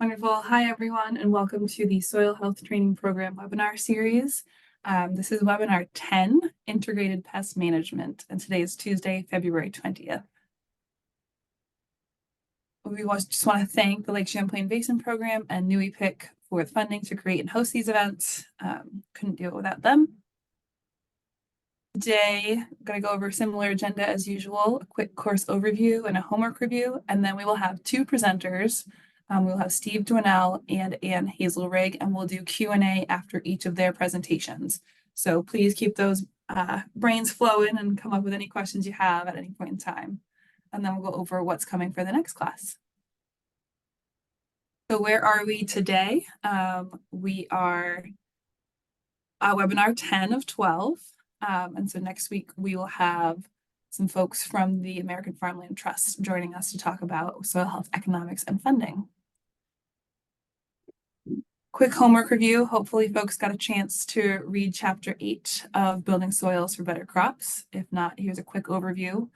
Wonderful. Hi, everyone, and welcome to the Soil Health Training Program webinar series. This is webinar 10, Integrated Pest Management, and today is Tuesday, February 20th. We just want to thank the Lake Champlain Basin Program and NUIPIC for the funding to create and host these events. Couldn't do it without them. Today, I'm going to go over a similar agenda as usual, a quick course overview and a homework review, and then we will have two presenters. We'll have Steve Dwinell and Ann Hazelrigg, and we'll do Q&A after each of their presentations. So please keep those brains flowing and come up with any questions you have at any point in time. And then we'll go over what's coming for the next class. So where are we today? We are webinar 10 of 12. And so next week we will have some folks from the American Farmland Trust joining us to talk about soil health economics and funding. Quick homework review. Hopefully folks got a chance to read chapter 8 of Building Soils for Better Crops. If not, here's a quick overview.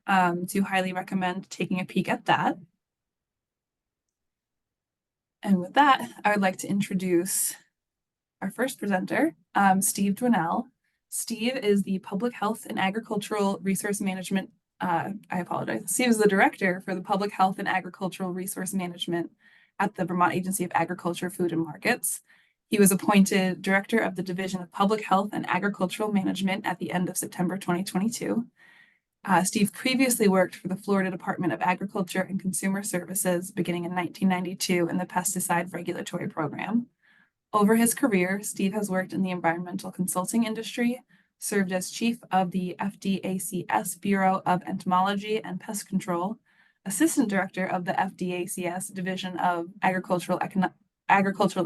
Do highly recommend taking a peek at that. And with that, I would like to introduce our first presenter, Steve Dwinell. Steve is the Public Health and Agricultural Resource Management. I apologize. Steve is the Director for the Public Health and Agricultural Resource Management at the Vermont Agency of Agriculture, Food and Markets. He was appointed Director of the Division of Public Health and Agricultural Management at the end of September 2022. Steve previously worked for the Florida Department of Agriculture and Consumer Services beginning in 1992 in the Pesticide Regulatory Program. Over his career, Steve has worked in the environmental consulting industry, served as chief of the FDACS Bureau of Entomology and Pest Control, assistant director of the FDACS Division of Agricultural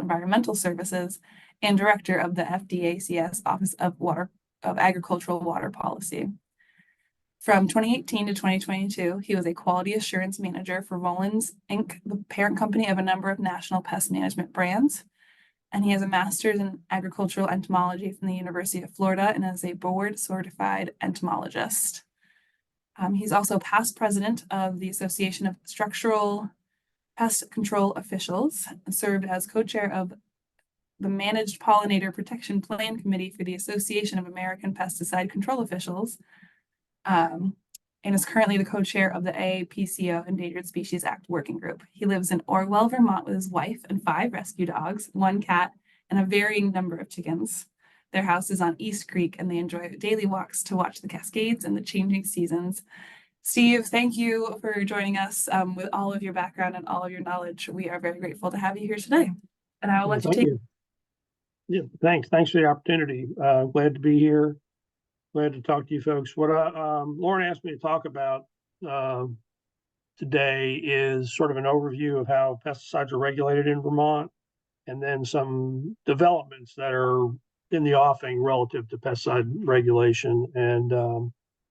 Environmental Services, and director of the FDACS Office of Agricultural Water Policy. From 2018 to 2022, he was a quality assurance manager for Rollins, Inc., the parent company of a number of national pest management brands. And he has a master's in agricultural entomology from the University of Florida and is a board-certified entomologist. He's also past president of the Association of Structural Pest Control Officials, and served as co-chair of the Managed Pollinator Protection Plan Committee for the Association of American Pesticide Control Officials, and is currently the co-chair of the AAPCO Endangered Species Act Working Group. He lives in Orwell, Vermont with his wife and 5 rescue dogs, 1 cat, and a varying number of chickens. Their house is on East Creek, and they enjoy daily walks to watch the Cascades and the changing seasons. Steve, thank you for joining us with all of your background and all of your knowledge. We are very grateful to have you here today. And I will let you take it. Yeah, thanks. Thanks for the opportunity. Glad to be here. Glad to talk to you folks. What Lauren asked me to talk about today is sort of an overview of how pesticides are regulated in Vermont, and then some developments that are in the offing relative to pesticide regulation. And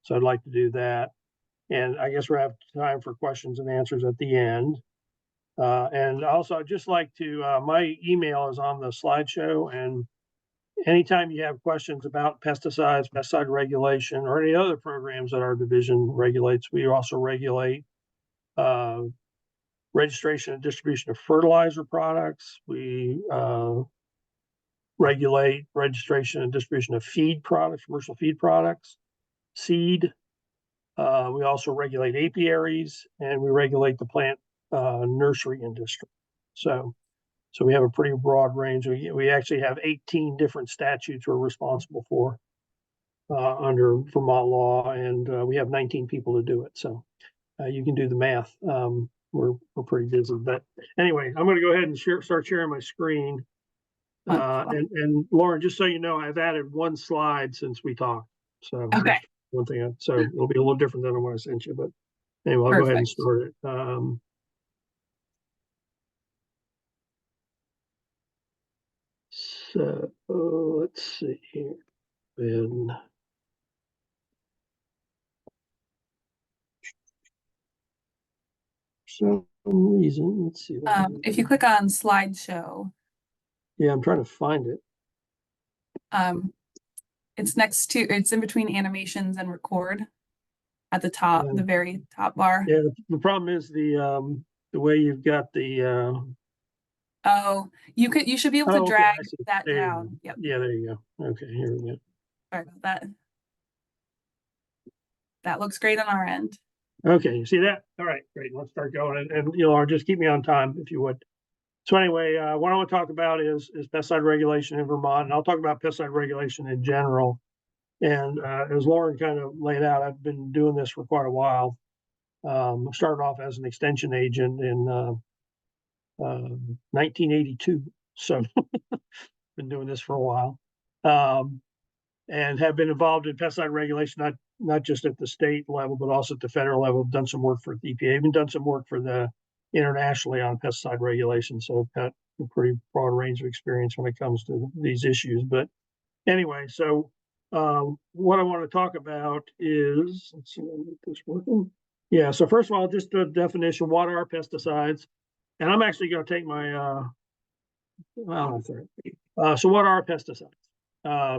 so I'd like to do that. And I guess we'll have time for questions and answers at the end. And also, I'd just like to, my email is on the slideshow, and anytime you have questions about pesticides, pesticide regulation, or any other programs that our division regulates, we also regulate registration and distribution of fertilizer products. We regulate registration and distribution of feed products, commercial feed products, seed. We also regulate apiaries, and we regulate the plant nursery industry. So we have a pretty broad range. We actually have 18 different statutes we're responsible for under Vermont law, and we have 19 people to do it. So you can do the math. We're pretty busy. But anyway, I'm going to go ahead and start sharing my screen. And Lauren, just so you know, I've added 1 slide since we talked. So Okay. One thing. So it'll be a little different than what I sent you. But anyway, I'll go ahead and start it. So let's see here. And for some reason, let's see. If you click on slideshow. Yeah, I'm trying to find it. It's it's in between animations and record at the top, the very top bar. Yeah, the problem is the way you've got the Oh, you should be able to Oh, okay, drag I see. that There you go. down. Yep. Yeah, there you go. Okay, here we go. Sorry about that. That looks great on our end. Okay, you see that? All right, great. Let's start going. And you know, just keep me on time if you would. So anyway, what I want to talk about is pesticide regulation in Vermont, and I'll talk about pesticide regulation in general. And as Lauren kind of laid out, I've been doing this for quite a while. I started off as an extension agent in 1982, so been doing this for a while, and have been involved in pesticide regulation, not just at the state level, but also at the federal level. Done some work for the EPA, even done some work for the internationally on pesticide regulation. So I've got a pretty broad range of experience when it comes to these issues. But anyway, so what I want to talk about is, let's see, let me get this working. Yeah, so first of all, just the definition, what are pesticides? And I'm actually going to take my, well, so what are pesticides?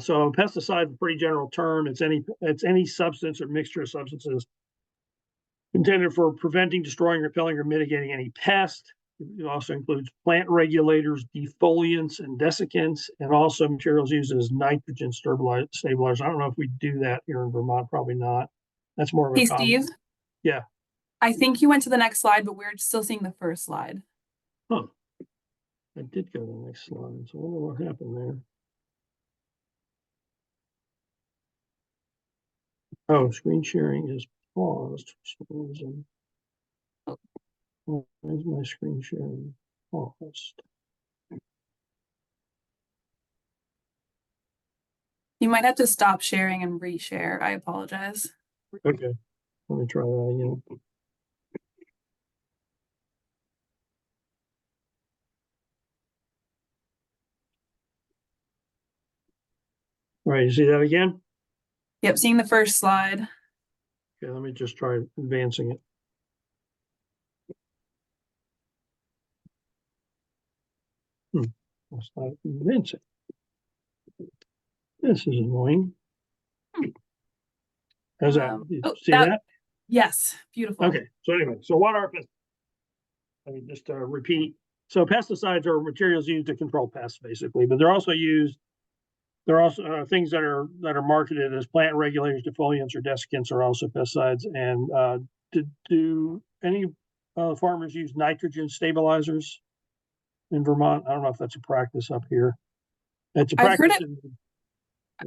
So pesticide is a pretty general term. It's any substance or mixture of substances intended for preventing, destroying, repelling, or mitigating any pest. It also includes plant regulators, defoliants, and desiccants, and also materials used as nitrogen stabilizers. I don't know if we do that here in Vermont. Probably not. That's more of a Hey, common. Steve, Yeah. I think you went to the next slide, but we're still seeing the first slide. Huh. I did go to the next slide. So I wonder what happened there. Oh, screen sharing is paused for some reason. Where's my screen sharing paused? You might have to stop sharing and reshare. I apologize. Okay, let me try that again. All right, you see that again? Yep, seeing the first slide. Okay, let me just try advancing it. It's not advancing. This is annoying. How's that? See that? Yes, beautiful. Okay, so anyway, so what are pesticides? Let me just repeat. So pesticides are materials used to control pests, basically, but they're also used. There are also things that are marketed as plant regulators, defoliants, or desiccants are also pesticides. And do any farmers use nitrogen stabilizers in Vermont? I don't know if that's a practice up here. It's a practice.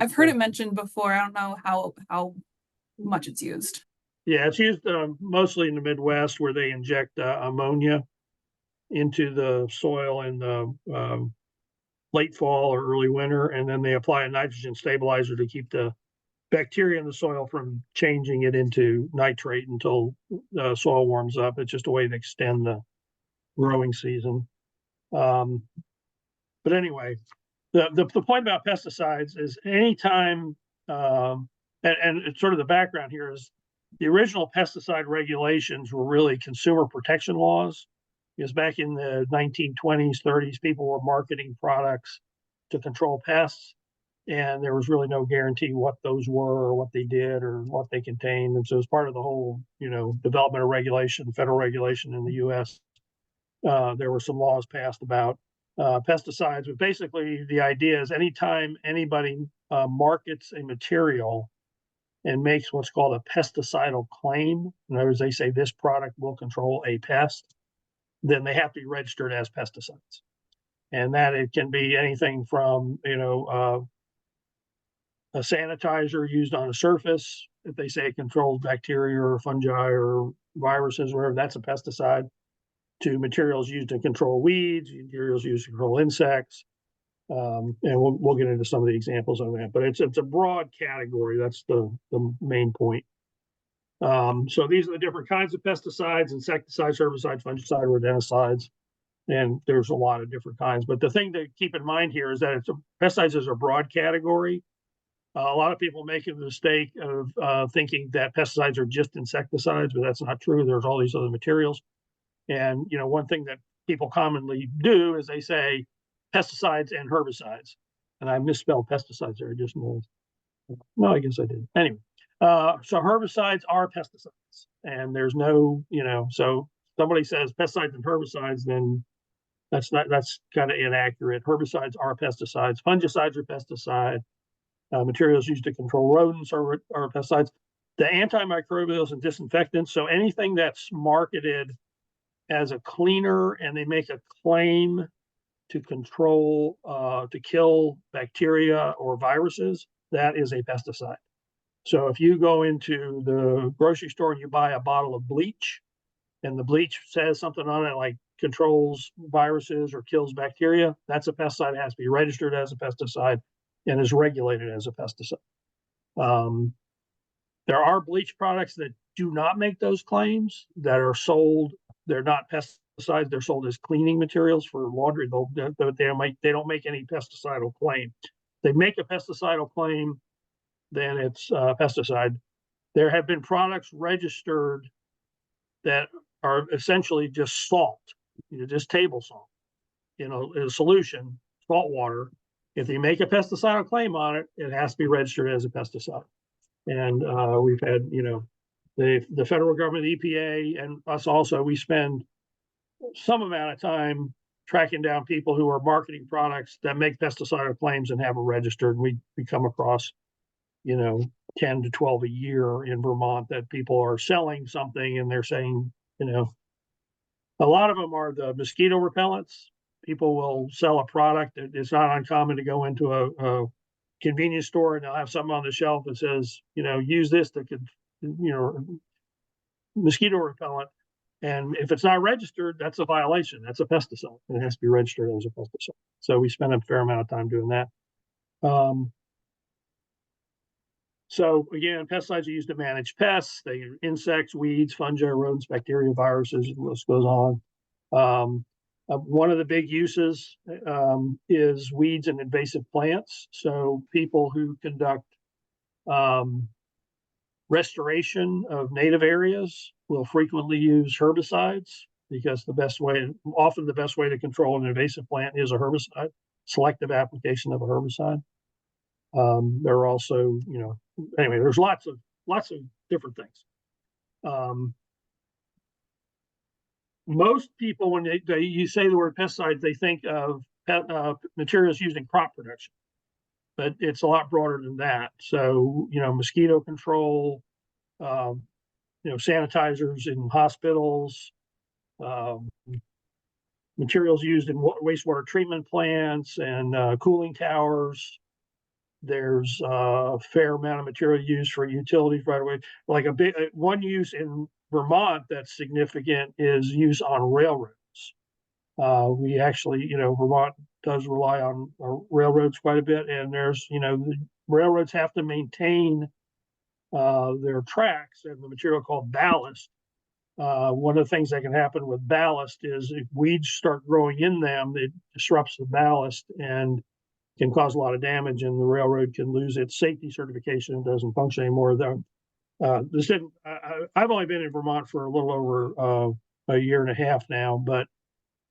I've heard it mentioned before. I don't know how much it's used. Yeah, it's used mostly in the Midwest, where they inject ammonia into the soil in the late fall or early winter, and then they apply a nitrogen stabilizer to keep the bacteria in the soil from changing it into nitrate until the soil warms up. It's just a way to extend the growing season. But anyway, the point about pesticides is anytime, and it's sort of the background here is the original pesticide regulations were really consumer protection laws, because back in the 1920s, 30s, people were marketing products to control pests, and there was really no guarantee what those were or what they did or what they contained. And so as part of the whole, development of regulation, federal regulation in the US, there were some laws passed about pesticides. But basically the idea is anytime anybody markets a material and makes what's called a pesticidal claim, in other words, they say this product will control a pest, then they have to be registered as pesticides. And that it can be anything from, a sanitizer used on a surface, if they say it controls bacteria or fungi or viruses or whatever, that's a pesticide, to materials used to control weeds, materials used to control insects. And we'll get into some of the examples of that, but it's a broad category. That's the main point. So these are the different kinds of pesticides: insecticides, herbicides, fungicides, rodenticides, and there's a lot of different kinds. But the thing to keep in mind here is that pesticides is a broad category. A lot of people make the mistake of thinking that pesticides are just insecticides, but that's not true. There's all these other materials. And, one thing that people commonly do is they say pesticides and herbicides. And I misspelled pesticides there. I just noticed. No, I guess I did. Anyway, so herbicides are pesticides. And there's no, so somebody says pesticides and herbicides, then That's kind of inaccurate. Herbicides are pesticides. Fungicides are pesticides. Materials used to control rodents are pesticides. The antimicrobials and disinfectants, so anything that's marketed as a cleaner and they make a claim to control, to kill bacteria or viruses, that is a pesticide. So if you go into the grocery store and you buy a bottle of bleach, and the bleach says something on it like controls viruses or kills bacteria, that's a pesticide. It has to be registered as a pesticide and is regulated as a pesticide. There are bleach products that do not make those claims that are sold. They're not pesticides. They're sold as cleaning materials for laundry. They don't make any pesticidal claim. They make a pesticidal claim, then it's a pesticide. There have been products registered that are essentially just salt, just table salt, in a solution, salt water. If they make a pesticidal claim on it, it has to be registered as a pesticide. And we've had, the federal government, EPA, and us also, we spend some amount of time tracking down people who are marketing products that make pesticidal claims and have them registered. We come across, 10 to 12 a year in Vermont that people are selling something and they're saying, a lot of them are the mosquito repellents. People will sell a product. It's not uncommon to go into a convenience store and they'll have something on the shelf that says, use this to, mosquito repellent. And if it's not registered, that's a violation. That's a pesticide. It has to be registered as a pesticide. So we spend a fair amount of time doing that. So again, pesticides are used to manage pests. They are insects, weeds, fungi, rodents, bacteria, viruses. The list goes on. One of the big uses is weeds and invasive plants. So people who conduct restoration of native areas will frequently use herbicides because often the best way to control an invasive plant is a herbicide, selective application of a herbicide. There are also, anyway, there's lots of different things. Most people, when you say the word pesticides, they think of materials used in crop production, but it's a lot broader than that. So, mosquito control, sanitizers in hospitals, materials used in wastewater treatment plants and cooling towers. There's a fair amount of material used for utilities right away. Like one use in Vermont that's significant is use on railroads. We actually, Vermont does rely on railroads quite a bit, and there's, the railroads have to maintain their tracks and the material called ballast. One of the things that can happen with ballast is if weeds start growing in them, it disrupts the ballast and can cause a lot of damage, and the railroad can lose its safety certification and doesn't function anymore. I've only been in Vermont for a little over a year and a half now, but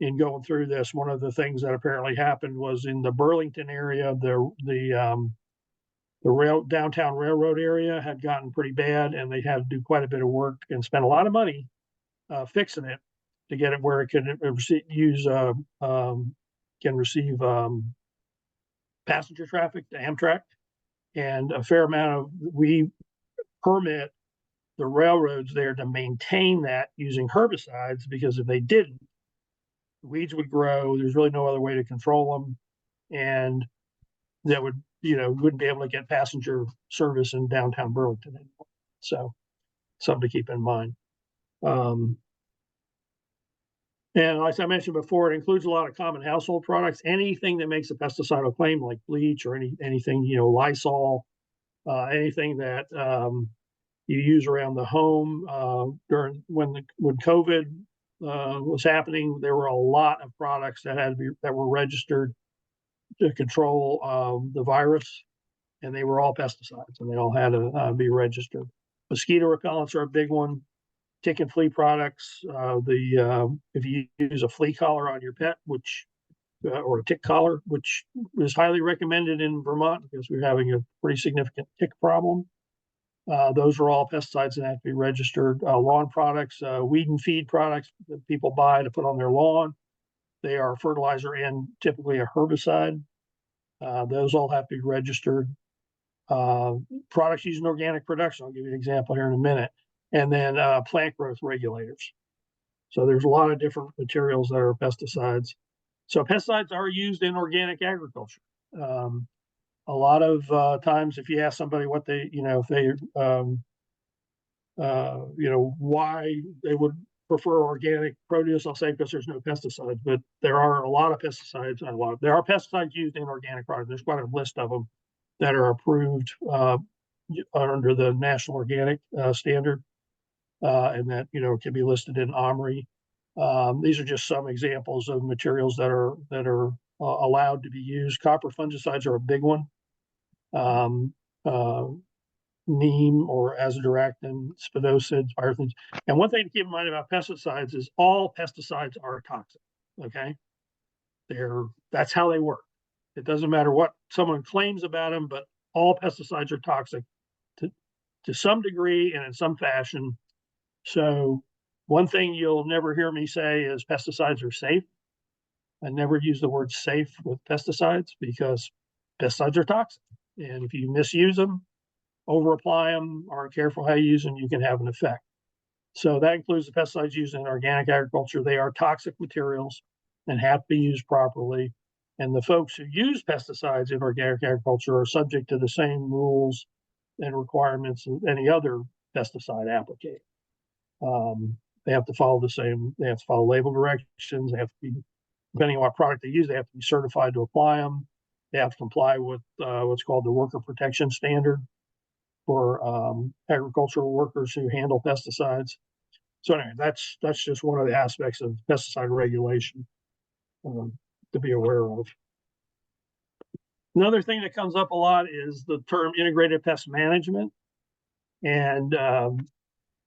in going through this, one of the things that apparently happened was in the Burlington area, the downtown railroad area had gotten pretty bad, and they had to do quite a bit of work and spend a lot of money fixing it to get it where it can receive passenger traffic to Amtrak, and a fair amount of we permit the railroads there to maintain that using herbicides, because if they didn't, weeds would grow. There's really no other way to control them, and that would wouldn't be able to get passenger service in downtown Burlington anymore. So something to keep in mind. And like I mentioned before, it includes a lot of common household products. Anything that makes a pesticidal claim, like bleach or anything, Lysol, anything that you use around the home. During when COVID was happening, there were a lot of products that were registered to control the virus, and they were all pesticides, and they all had to be registered. Mosquito repellents are a big one. Tick and flea products. If you use a flea collar on your pet, or a tick collar, which is highly recommended in Vermont because we're having a pretty significant tick problem. Those are all pesticides that have to be registered. Lawn products, weed and feed products that people buy to put on their lawn. They are a fertilizer and typically a herbicide. Those all have to be registered. Products used in organic production, I'll give you an example here in a minute. And then plant growth regulators. So there's a lot of different materials that are pesticides. So pesticides are used in organic agriculture. A lot of times, if you ask somebody what they, if they, why they would prefer organic produce, I'll say because there's no pesticides. But there are a lot of pesticides. There are pesticides used in organic products. There's quite a list of them that are approved under the National Organic Standard, and that can be listed in OMRI. These are just some examples of materials that are allowed to be used. Copper fungicides are a big one. Neem or azadirachtin, spinosids, pyrethins. And one thing to keep in mind about pesticides is all pesticides are toxic. Okay, that's how they work. It doesn't matter what someone claims about them, but all pesticides are toxic to some degree and in some fashion. So one thing you'll never hear me say is pesticides are safe. I never use the word safe with pesticides because pesticides are toxic. And if you misuse them, over apply them, aren't careful how you use them, you can have an effect. So that includes the pesticides used in organic agriculture. They are toxic materials and have to be used properly. And the folks who use pesticides in organic agriculture are subject to the same rules and requirements as any other pesticide applicator. They have to follow they have to follow label directions. They have to be, depending on what product they use, they have to be certified to apply them. They have to comply with what's called the worker protection standard for agricultural workers who handle pesticides. So anyway, that's just one of the aspects of pesticide regulation to be aware of. Another thing that comes up a lot is the term integrated pest management. And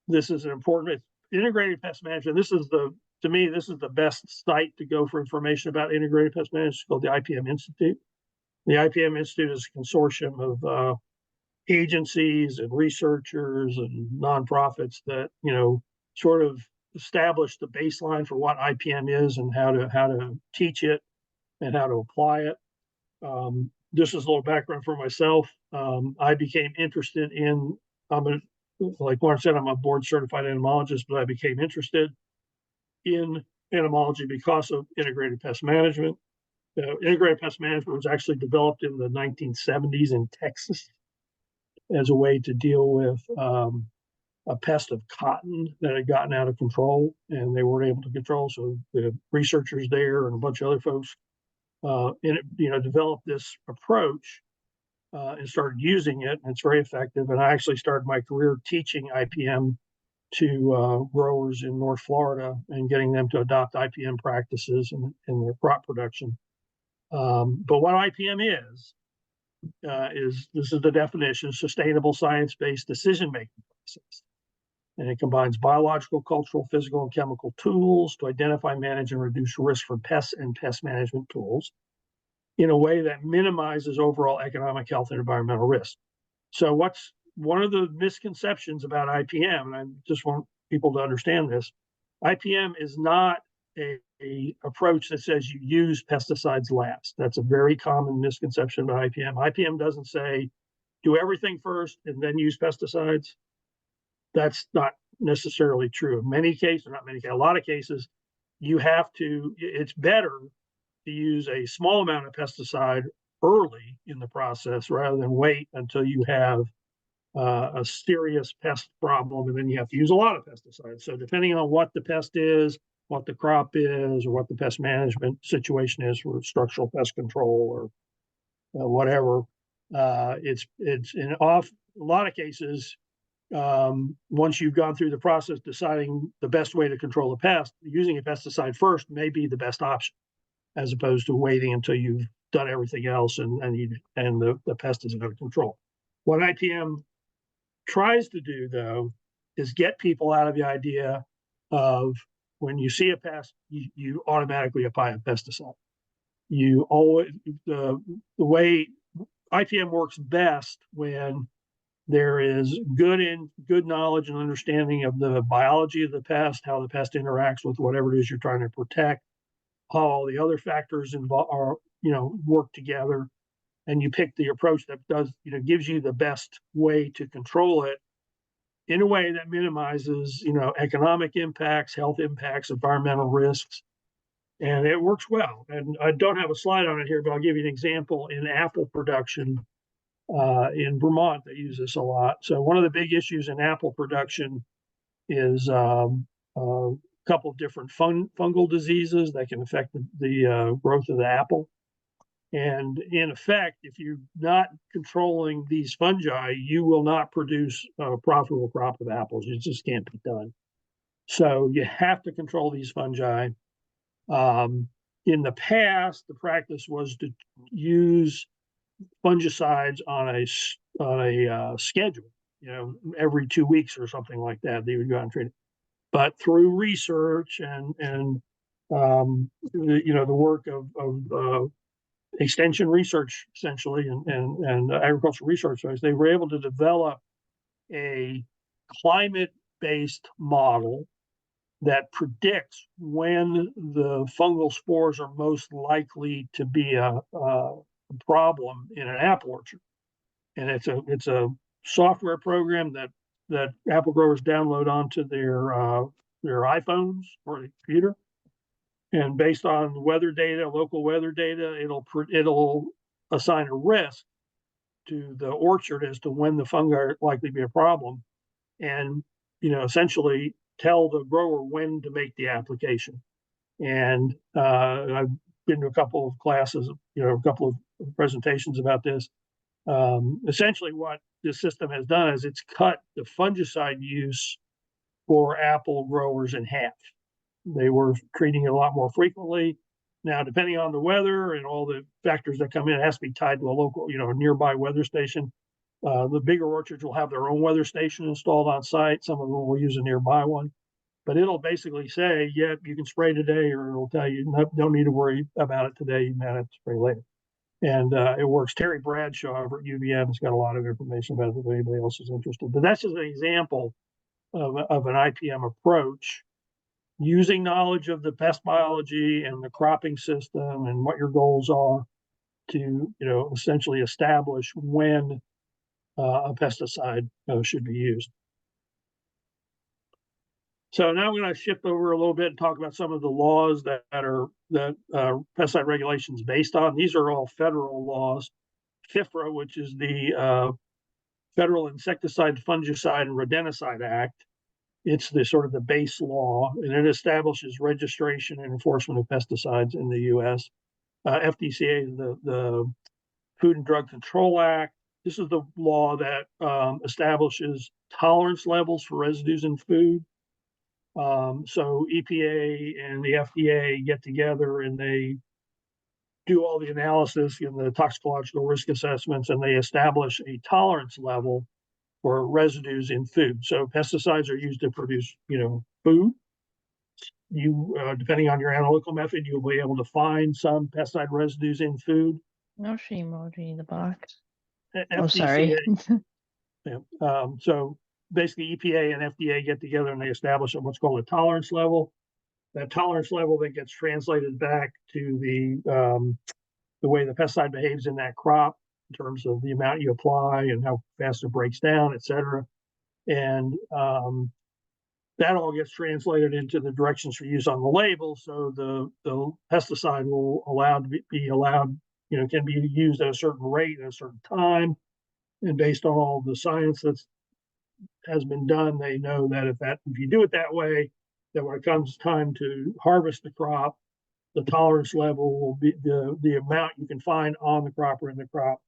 this is an important, integrated pest management. To me, this is the best site to go for information about integrated pest management. It's called the IPM Institute. The IPM Institute is a consortium of agencies and researchers and nonprofits that sort of establish the baseline for what IPM is and how to teach it and how to apply it. This is a little background for myself. I became interested in, like Lauren said, I'm a board certified entomologist, but I became interested in entomology because of integrated pest management. Integrated pest management was actually developed in the 1970s in Texas as a way to deal with a pest of cotton that had gotten out of control and they weren't able to control. So the researchers there and a bunch of other folks developed this approach and started using it, and it's very effective. And I actually started my career teaching IPM to growers in North Florida and getting them to adopt IPM practices in their crop production. But what IPM is this is the definition: sustainable science-based decision-making process. And it combines biological, cultural, physical, and chemical tools to identify, manage, and reduce risk from pests and pest management tools in a way that minimizes overall economic, health, and environmental risk. So what's one of the misconceptions about IPM, and I just want people to understand this, IPM is not a approach that says you use pesticides last. That's a very common misconception about IPM. IPM doesn't say do everything first and then use pesticides. That's not necessarily true. In many cases, not many cases, a lot of cases, it's better to use a small amount of pesticide early in the process rather than wait until you have a serious pest problem and then you have to use a lot of pesticides. So depending on what the pest is, what the crop is, or what the pest management situation is for structural pest control or whatever, it's in a lot of cases, once you've gone through the process deciding the best way to control the pest, using a pesticide first may be the best option, as opposed to waiting until you've done everything else and the pest is under control. What IPM tries to do, though, is get people out of the idea of when you see a pest, you automatically apply a pesticide. You always the way IPM works best when there is good knowledge and understanding of the biology of the pest, how the pest interacts with whatever it is you're trying to protect, how all the other factors involved are, work together, and you pick the approach that does, gives you the best way to control it in a way that minimizes, economic impacts, health impacts, environmental risks, and it works well. And I don't have a slide on it here, but I'll give you an example in apple production in Vermont. They use this a lot. So one of the big issues in apple production is a couple of different fungal diseases that can affect the growth of the apple. And in effect, if you're not controlling these fungi, you will not produce a profitable crop of apples. It just can't be done. So you have to control these fungi. In the past, the practice was to use fungicides on a schedule, every 2 weeks or something like that. They would go out and treat it. But through research and the work of extension research, essentially, and agricultural research, they were able to develop a climate-based model that predicts when the fungal spores are most likely to be a problem in an apple orchard. And it's a software program that apple growers download onto their iPhones or the computer. And based on weather data, local weather data, it'll assign a risk to the orchard as to when the fungi are likely to be a problem, and essentially tell the grower when to make the application. And I've been to a couple of classes, a couple of presentations about this. Essentially, what this system has done is it's cut the fungicide use for apple growers in half. They were treating it a lot more frequently. Now, depending on the weather and all the factors that come in, it has to be tied to a local, nearby weather station. The bigger orchards will have their own weather station installed on site. Some of them will use a nearby one. But it'll basically say, yeah, you can spray today, or it'll tell you, no, don't need to worry about it today. You might have to spray later. And it works. Terry Bradshaw over at UVM has got a lot of information about it if anybody else is interested. But that's just an example of an IPM approach using knowledge of the pest biology and the cropping system and what your goals are to, essentially establish when a pesticide should be used. So now I'm going to shift over a little bit and talk about some of the laws that pesticide regulations based on. These are all federal laws. FIFRA, which is the Federal Insecticide, Fungicide, and Rodenticide Act. It's the sort of the base law, and it establishes registration and enforcement of pesticides in the U.S. FDCA is the Food and Drug Control Act. This is the law that establishes tolerance levels for residues in food. So EPA and the FDA get together and they do all the analysis and the toxicological risk assessments, and they establish a tolerance level for residues in food. So pesticides are used to produce, food. You, depending on your analytical method, you'll be able to find some pesticide residues in food. No shame emoji in the box. FDCA, Oh, sorry. yeah. So basically, EPA and FDA get together and they establish what's called a tolerance level. That tolerance level then gets translated back to the way the pesticide behaves in that crop in terms of the amount you apply and how fast it breaks down, et cetera. And that all gets translated into the directions for use on the label. So the pesticide will be allowed, can be used at a certain rate at a certain time. And based on all the science that has been done, they know that if you do it that way, that when it comes time to harvest the crop, the tolerance level will be the amount you can find on the crop or in the crop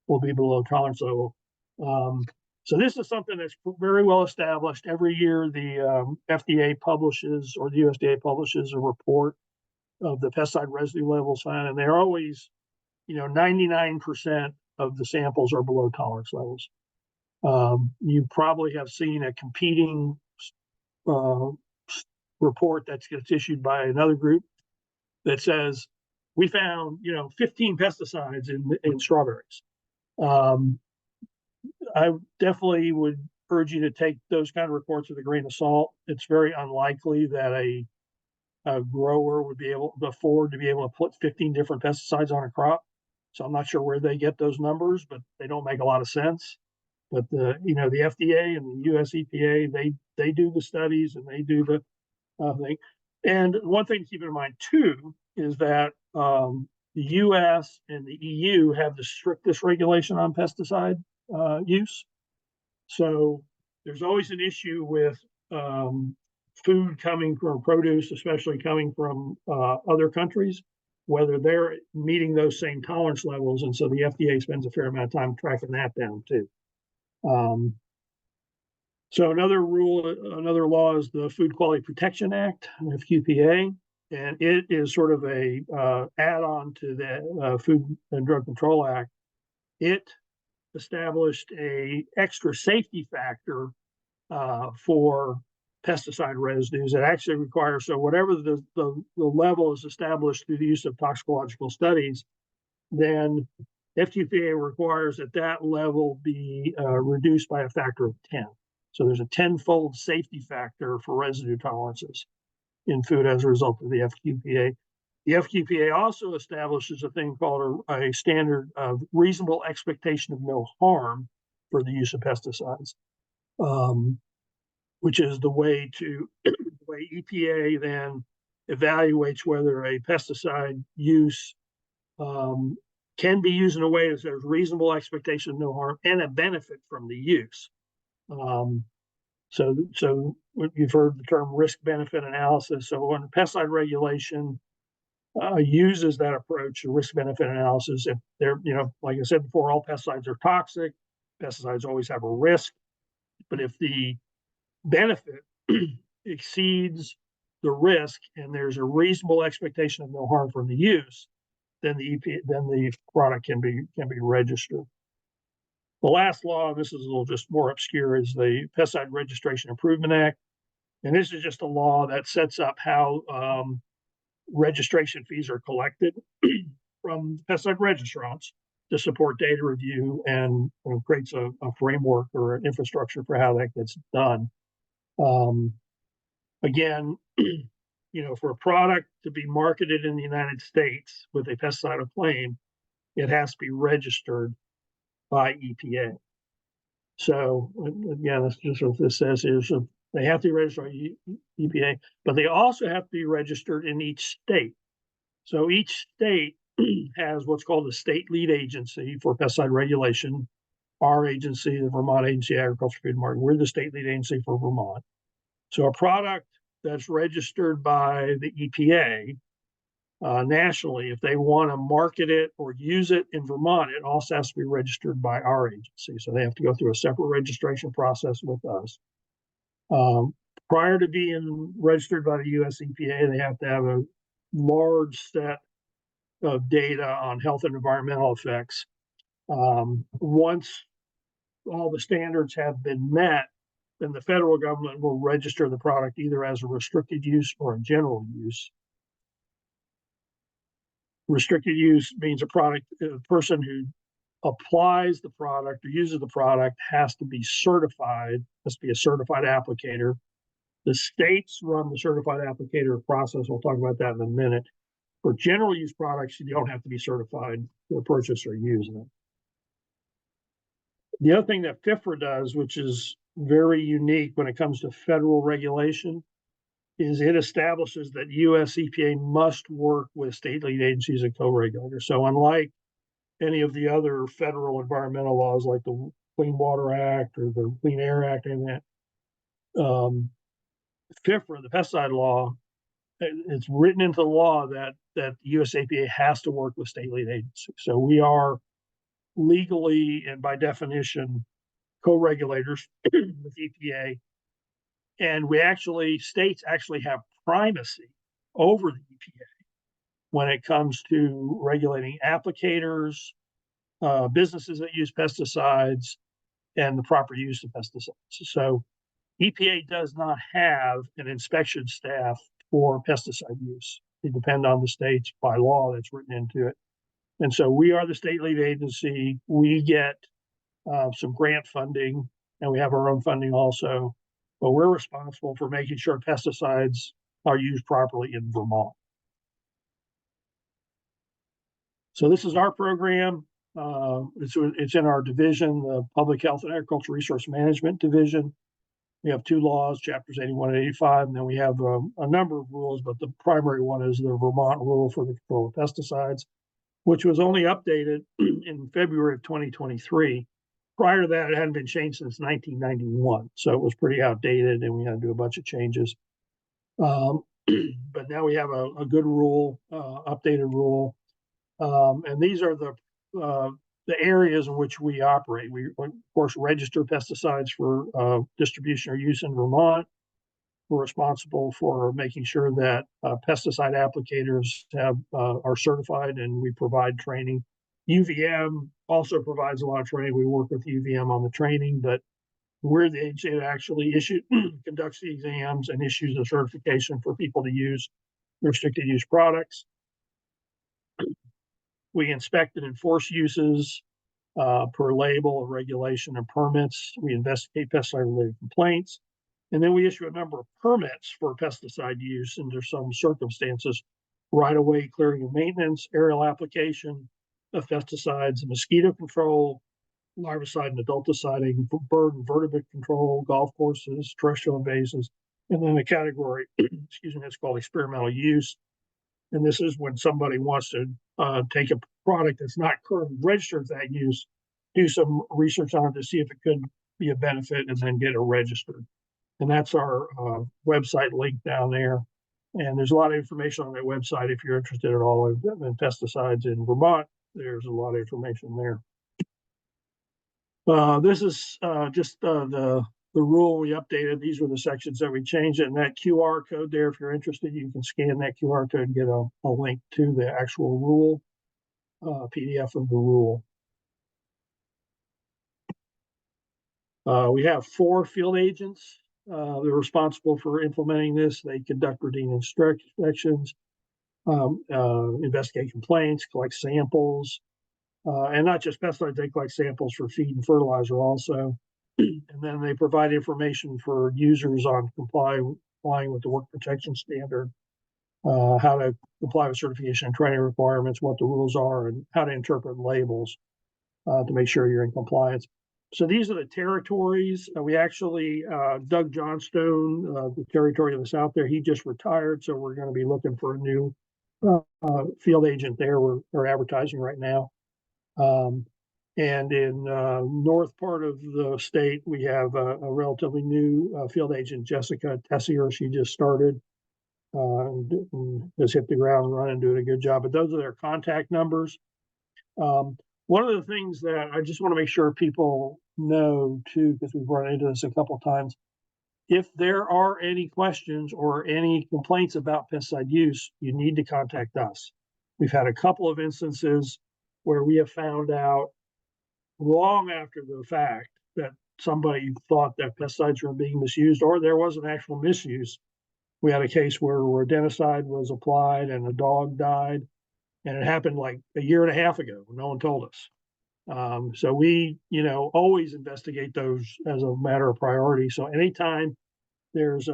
will be below tolerance level. So this is something that's very well established. Every year, the FDA publishes, or the USDA publishes, a report of the pesticide residue levels found, and they're always, 99% of the samples are below tolerance levels. You probably have seen a competing report that gets issued by another group that says we found 15 pesticides in strawberries. I definitely would urge you to take those kind of reports with a grain of salt. It's very unlikely that a a grower would be able to afford to be able to put 15 different pesticides on a crop. So I'm not sure where they get those numbers, but they don't make a lot of sense. But the FDA and the US EPA, they do the studies and they do the thing. And one thing to keep in mind too is that the US and the EU have the strictest regulation on pesticide use. So there's always an issue with food coming from produce, especially coming from other countries, whether they're meeting those same tolerance levels. And so the FDA spends a fair amount of time tracking that down too. So another law is the Food Quality Protection Act, FQPA, and it is sort of a add-on to the Food and Drug Control Act. It established a extra safety factor for pesticide residues. It actually requires, so whatever the level is established through the use of toxicological studies, then FQPA requires that level be reduced by a factor of 10. So there's a 10-fold safety factor for residue tolerances in food as a result of the FQPA. The FQPA also establishes a thing called a standard of reasonable expectation of no harm for the use of pesticides, which is the way EPA then evaluates whether a pesticide use can be used in a way that there's reasonable expectation of no harm and a benefit from the use. So you've heard the term risk-benefit analysis. So when pesticide regulation uses that approach, a risk-benefit analysis, if they're, like I said before, all pesticides are toxic. Pesticides always have a risk, but if the benefit exceeds the risk and there's a reasonable expectation of no harm from the use, then the product can be registered. The last law, this is a little just more obscure, is the Pesticide Registration Improvement Act. And this is just a law that sets up how registration fees are collected from pesticide registrants to support data review and creates a framework or an infrastructure for how that gets done. Again, for a product to be marketed in the United States with a pesticide claim, it has to be registered by EPA. So again, that's just what this says here. So they have to be registered by EPA, but they also have to be registered in each state. So each state has what's called the state lead agency for pesticide regulation. Our agency, the Vermont Agency of Agriculture, Food and Market, we're the state lead agency for Vermont. So a product that's registered by the EPA nationally, if they want to market it or use it in Vermont, it also has to be registered by our agency. So they have to go through a separate registration process with us. Prior to being registered by the US EPA, they have to have a large set of data on health and environmental effects. Once all the standards have been met, then the federal government will register the product either as a restricted use or a general use. Restricted use means a person who applies the product or uses the product has to be certified, has to be a certified applicator. The states run the certified applicator process. We'll talk about that in a minute. For general use products, you don't have to be certified to purchase or use them. The other thing that FIFRA does, which is very unique when it comes to federal regulation, is it establishes that US EPA must work with state lead agencies and co-regulators. So unlike any of the other federal environmental laws like the Clean Water Act or the Clean Air Act and that, FIFRA, the pesticide law, it's written into the law that the US EPA has to work with state lead agencies. So we are legally and by definition co-regulators with EPA. And states actually have primacy over the EPA when it comes to regulating applicators, businesses that use pesticides, and the proper use of pesticides. So EPA does not have an inspection staff for pesticide use. They depend on the states by law that's written into it. And so we are the state lead agency. We get some grant funding, and we have our own funding also. But we're responsible for making sure pesticides are used properly in Vermont. So this is our program. It's in our division, the Public Health and Agricultural Resource Management Division. We have two laws, chapters 81 and 85, and then we have a number of rules, but the primary one is the Vermont rule for the control of pesticides, which was only updated in February of 2023. Prior to that, it hadn't been changed since 1991, so it was pretty outdated, and we had to do a bunch of changes. But now we have a good rule, updated rule, and these are the areas in which we operate. We, of course, register pesticides for distribution or use in Vermont. We're responsible for making sure that pesticide applicators are certified, and we provide training. UVM also provides a lot of training. We work with UVM on the training, but we're the agency that actually conducts the exams and issues the certification for people to use restricted use products. We inspect and enforce uses per label of regulation and permits. We investigate pesticide-related complaints. And then we issue a number of permits for pesticide use under some circumstances: right-of-way clearing and maintenance, aerial application of pesticides, mosquito control, larvicide and adulticiding, bird and vertebrate control, golf courses, terrestrial invasives, and then the category, excuse me, it's called experimental use. And this is when somebody wants to take a product that's not currently registered as that use, do some research on it to see if it could be a benefit, and then get it registered. And that's our website link down there. And there's a lot of information on that website if you're interested at all in pesticides in Vermont. There's a lot of information there. This is just the rule we updated. These were the sections that we changed it. And that QR code there, if you're interested, you can scan that QR code and get a link to the actual rule, PDF of the rule. We have 4 field agents. They're responsible for implementing this. They conduct routine inspections, investigate complaints, collect samples, and not just pesticides, they collect samples for feed and fertilizer also. And then they provide information for users on complying with the work protection standard, how to comply with certification and training requirements, what the rules are, and how to interpret labels to make sure you're in compliance. So these are the territories. We actually, Doug Johnstone, the territory in the south there, he just retired. So we're going to be looking for a new field agent there. We're advertising right now. And in north part of the state, we have a relatively new field agent, Jessica Tessier. She just started and has hit the ground running, doing a good job. But those are their contact numbers. One of the things that I just want to make sure people know too, because we've run into this a couple of times, if there are any questions or any complaints about pesticide use, you need to contact us. We've had a couple of instances where we have found out long after the fact that somebody thought that pesticides were being misused, or there was an actual misuse. We had a case where rodenticide was applied and a dog died, and it happened like a year and a half ago. No one told us. So we, always investigate those as a matter of priority. So anytime there's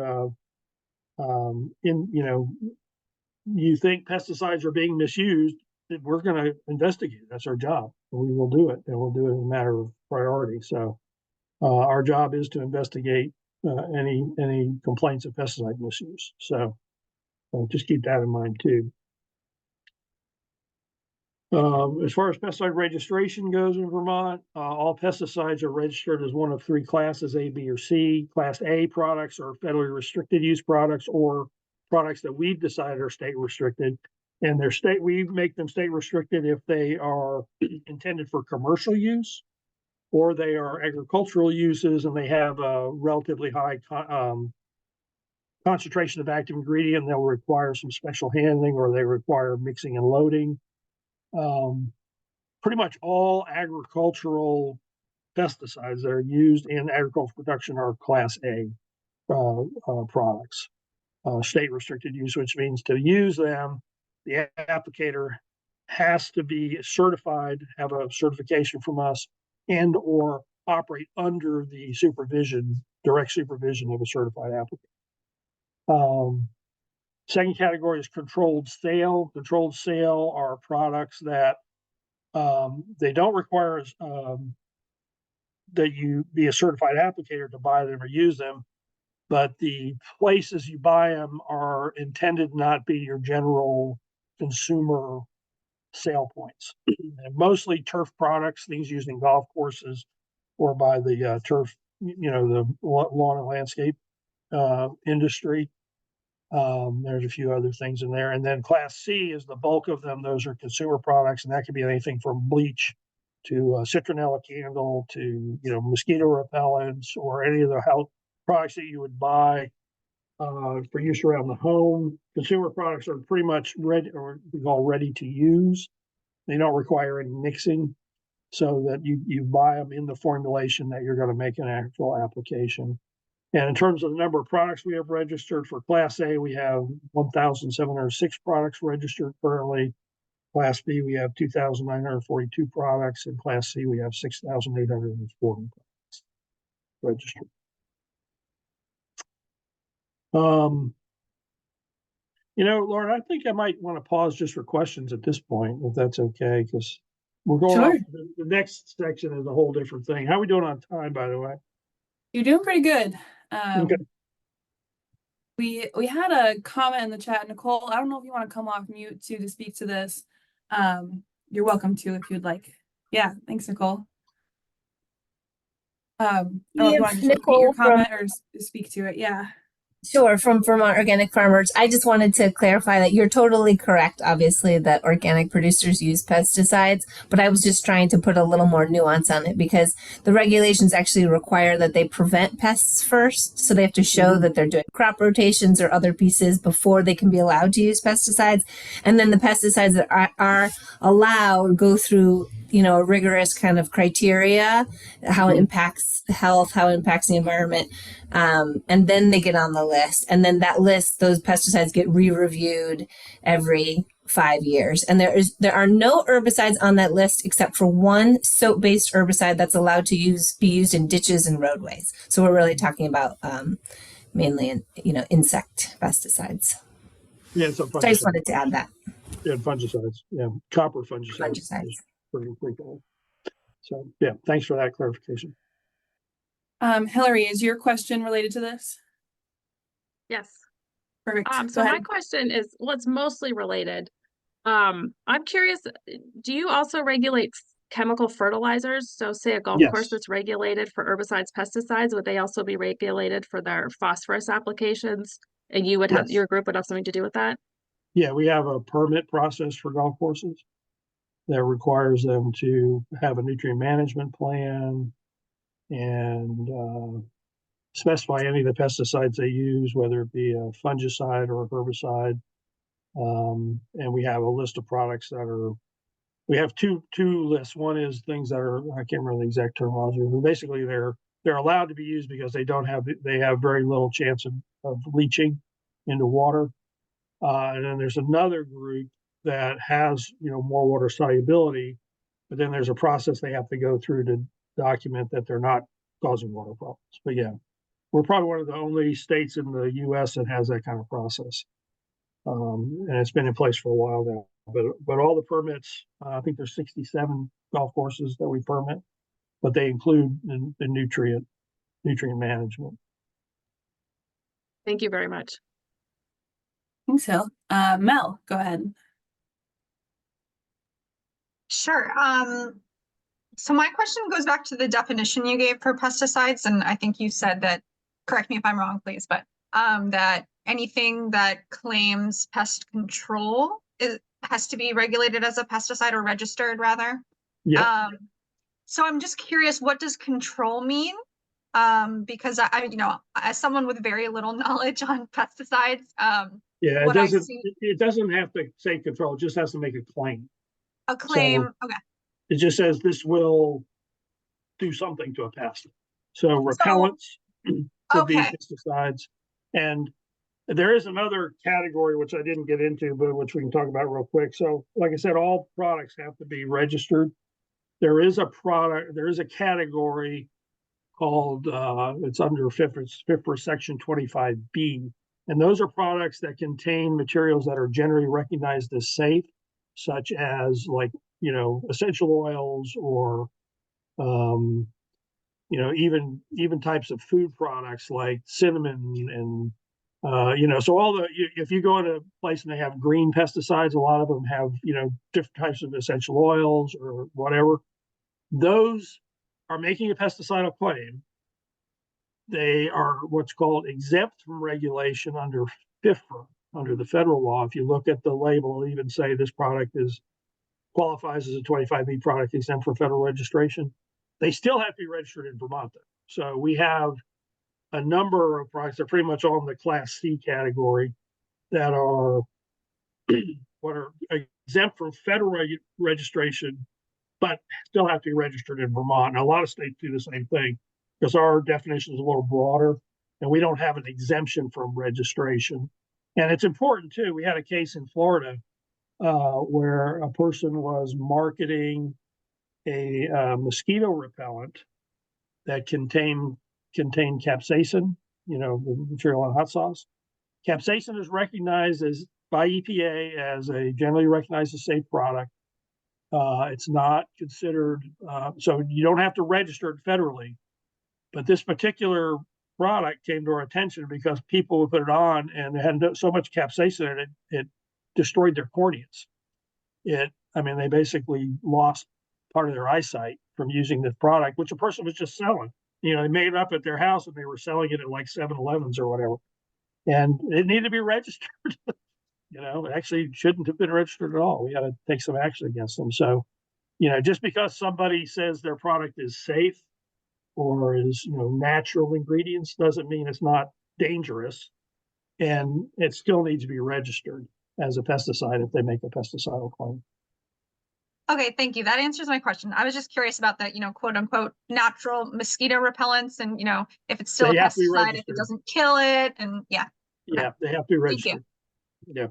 you think pesticides are being misused, we're going to investigate. That's our job. We will do it, and we'll do it as a matter of priority. So our job is to investigate any complaints of pesticide misuse. So just keep that in mind too. As far as pesticide registration goes in Vermont, all pesticides are registered as one of 3 classes, A, B, or C. Class A products are federally restricted use products, or products that we've decided are state restricted. And we make them state restricted if they are intended for commercial use, or they are agricultural uses and they have a relatively high concentration of active ingredient. They'll require some special handling, or they require mixing and loading. Pretty much all agricultural pesticides that are used in agricultural production are Class A products, state restricted use, which means to use them, the applicator has to be certified, have a certification from us, and or operate under the direct supervision of a certified applicant. Second category is controlled sale. Controlled sale are products that they don't require that you be a certified applicator to buy them or use them, but the places you buy them are intended to not be your general consumer sale points. And mostly turf products, things used in golf courses or by the turf, the lawn and landscape industry. There's a few other things in there. And then Class C is the bulk of them. Those are consumer products, and that could be anything from bleach to citronella candle to, mosquito repellents or any of the health products that you would buy for use around the home. Consumer products are pretty much ready, or we call ready to use. They don't require any mixing, so that you buy them in the formulation that you're going to make an actual application. And in terms of the number of products we have registered for Class A, we have 1,706 products registered currently. Class B, we have 2,942 products. And Class C, we have 6,840 products registered. Lauren, I think I might want to pause just for questions at this point, if that's okay, because we're going Sure. off. The next section is a whole different thing. How are we doing on time, by the way? You're doing pretty good. Okay. We had a comment in the chat. Nicole, I don't know if you want to come off mute to speak to this. You're welcome to if you'd like. Yeah, thanks, Nicole. I don't know if you want to just repeat your comment or speak to it. Yeah. Sure, from Vermont Organic Farmers. I just wanted to clarify that you're totally correct, obviously, that organic producers use pesticides, but I was just trying to put a little more nuance on it because the regulations actually require that they prevent pests first. So they have to show that they're doing crop rotations or other pieces before they can be allowed to use pesticides. And then the pesticides that are allowed go through a rigorous kind of criteria, how it impacts health, how it impacts the environment. And then they get on the list. And then that list, those pesticides get re-reviewed every 5 years. And there are no herbicides on that list except for one soap-based herbicide that's allowed to be used in ditches and roadways. So we're really talking about mainly, insect pesticides. Yeah, so I just wanted to add that. Yeah, fungicides. Yeah, copper fungicides. Pretty frequently. So yeah, thanks for that clarification. Hillary, is your question related to this? Yes. Perfect. So my question is, well, it's mostly related. I'm curious, do you also regulate chemical fertilizers? So say a golf course that's regulated for herbicides, pesticides, would they also be regulated for their phosphorus applications? And you would have, your group would have something to do with that? Yeah, we have a permit process for golf courses that requires them to have a nutrient management plan and specify any of the pesticides they use, whether it be a fungicide or a herbicide. And we have a list of products we have two lists. One is things that are, I can't remember the exact terminology, but basically they're allowed to be used because they have very little chance of leaching into water. And then there's another group that has, more water solubility, but then there's a process they have to go through to document that they're not causing water problems. But yeah, we're probably one of the only states in the U.S. that has that kind of process. And it's been in place for a while now. But all the permits, I think there's 67 golf courses that we permit, but they include the nutrient management. Thank you very much. Thanks, Hill. Mel, go ahead. Sure. So my question goes back to the definition you gave for pesticides, and I think you said that, correct me if I'm wrong, please, but that anything that claims pest control has to be regulated as a pesticide or registered rather. Yeah. So I'm just curious, what does control mean? Because I as someone with very little knowledge on pesticides, yeah, it doesn't have to say control, it just has to make a claim. A claim, So, okay. It just says this will do something to a pest. So repellents could be pesticides. And there is another category which I didn't get into, but which we can talk about real quick. So like I said, all products have to be registered. There is a category called it's under FIFRA section 25B, And those are products that contain materials that are generally recognized as safe, such as like, essential oils or, even types of food products like cinnamon and, so if you go to a place and they have green pesticides, a lot of them have, different types of essential oils or whatever. Those are making a pesticidal claim. They are what's called exempt from regulation under FIFRA, under the federal law. If you look at the label, it'll even say this product qualifies as a 25B product exempt from federal registration. They still have to be registered in Vermont, though. So we have a number of products that are pretty much all in the Class C category that are what are exempt from federal registration, but still have to be registered in Vermont. And a lot of states do the same thing because our definition is a little broader and we don't have an exemption from registration. And it's important too. We had a case in Florida where a person was marketing a mosquito repellent that contained capsaicin, the material in hot sauce. Capsaicin is recognized by EPA as a generally recognized as safe product. It's not considered, so you don't have to register it federally. But this particular product came to our attention because people would put it on and it had so much capsaicin in it, it destroyed their corneas. They basically lost part of their eyesight from using this product, which a person was just selling. They made it up at their house and they were selling it at like 7-Elevens or whatever. And it needed to be registered. It actually shouldn't have been registered at all. We got to take some action against them. So, just because somebody says their product is safe or is, natural ingredients doesn't mean it's not dangerous. And it still needs to be registered as a pesticide if they make a pesticidal claim. Okay, thank you. That answers my question. I was just curious about that, quote unquote, natural mosquito repellents and, if it's still a pesticide, if it doesn't kill it. And yeah. Yeah, they have to be registered. Yeah.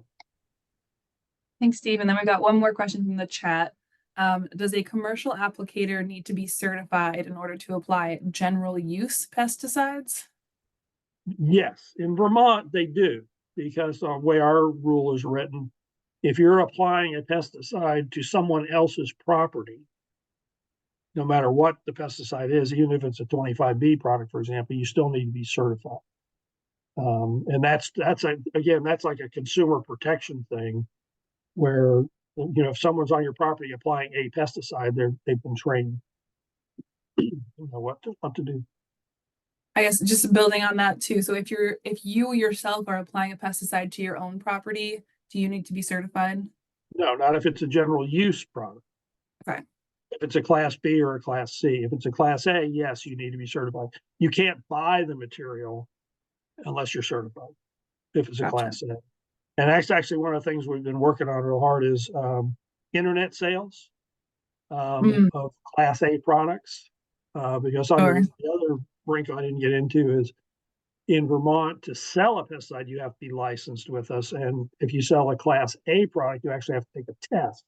Thanks, Steve. And then we got one more question from the chat. Does a commercial applicator need to be certified in order to apply general use pesticides? Yes, in Vermont they do, because the way our rule is written, if you're applying a pesticide to someone else's property, no matter what the pesticide is, even if it's a 25B product, for example, you still need to be certified. And that's like a consumer protection thing where, if someone's on your property applying a pesticide, they've been trained what to do. I guess just building on that too. So if you yourself are applying a pesticide to your own property, do you need to be certified? No, not if it's a general use product. Okay. If it's a Class B or a Class C. If it's a Class A, yes, you need to be certified. You can't buy the material unless you're certified, if it's a Class A. And that's actually one of the things we've been working on real hard is internet sales of Class A products. Because the other brink I didn't get into is in Vermont, to sell a pesticide, you have to be licensed with us. And if you sell a Class A product, you actually have to take a test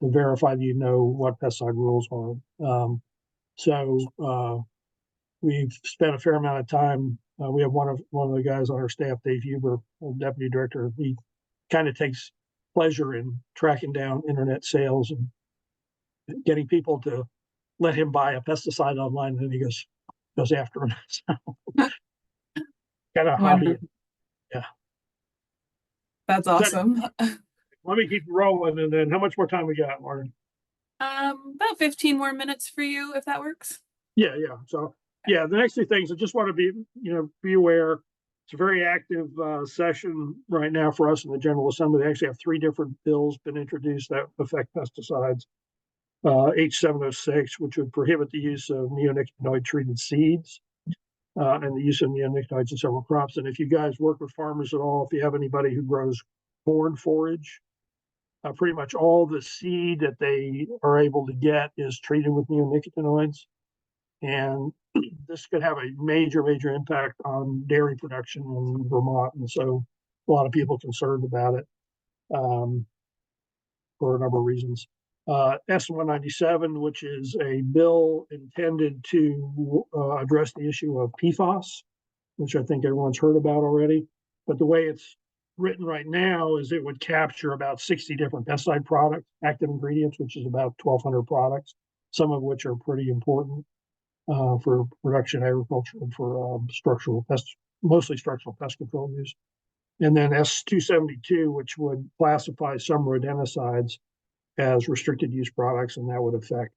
to verify that you know what pesticide rules are. So we've spent a fair amount of time. We have one of the guys on our staff, Dave Huber, deputy director. He kind of takes pleasure in tracking down internet sales and getting people to let him buy a pesticide online, and then he goes after him. So, kind of hobby. Yeah. That's awesome. Let me keep rolling, and then how much more time we got, Martin? About 15 more minutes for you, if that works. Yeah. So the next two things, I just want to be aware. It's a very active session right now for us in the General Assembly. They actually have 3 different bills been introduced that affect pesticides. H706, which would prohibit the use of neonicotinoid treated seeds and the use of neonicotinoids in several crops. And if you guys work with farmers at all, if you have anybody who grows corn forage, pretty much all the seed that they are able to get is treated with neonicotinoids. And this could have a major impact on dairy production in Vermont. And so a lot of people are concerned about it for a number of reasons. S197, which is a bill intended to address the issue of PFAS, which I think everyone's heard about already. But the way it's written right now is it would capture about 60 different pesticide products, active ingredients, which is about 1,200 products, some of which are pretty important for production agriculture and for mostly structural pest control use. And then S272, which would classify some rodenticides as restricted use products, and that would affect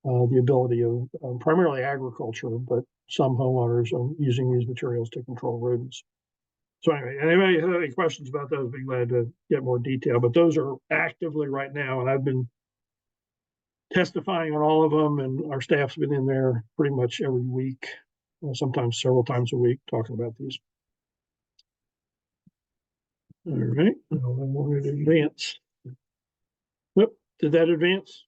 the ability of primarily agriculture, but some homeowners are using these materials to control rodents. So anyway, anybody have any questions about those, be glad to get more detail, but those are actively right now, and I've been testifying on all of them, and our staff's been in there pretty much every week, sometimes several times a week, talking about these. All right, now I wanted to advance. Whoop, did that advance?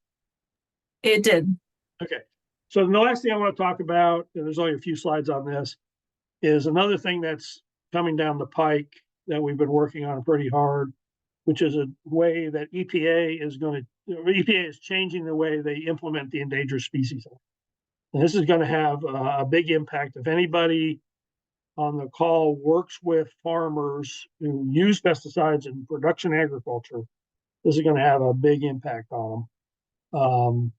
It did. Okay, so the last thing I want to talk about, and there's only a few slides on this, is another thing that's coming down the pike that we've been working on pretty hard, which is a way that EPA is changing the way they implement the Endangered Species Act. And this is going to have a big impact. If anybody on the call works with farmers who use pesticides in production agriculture, this is going to have a big impact on them.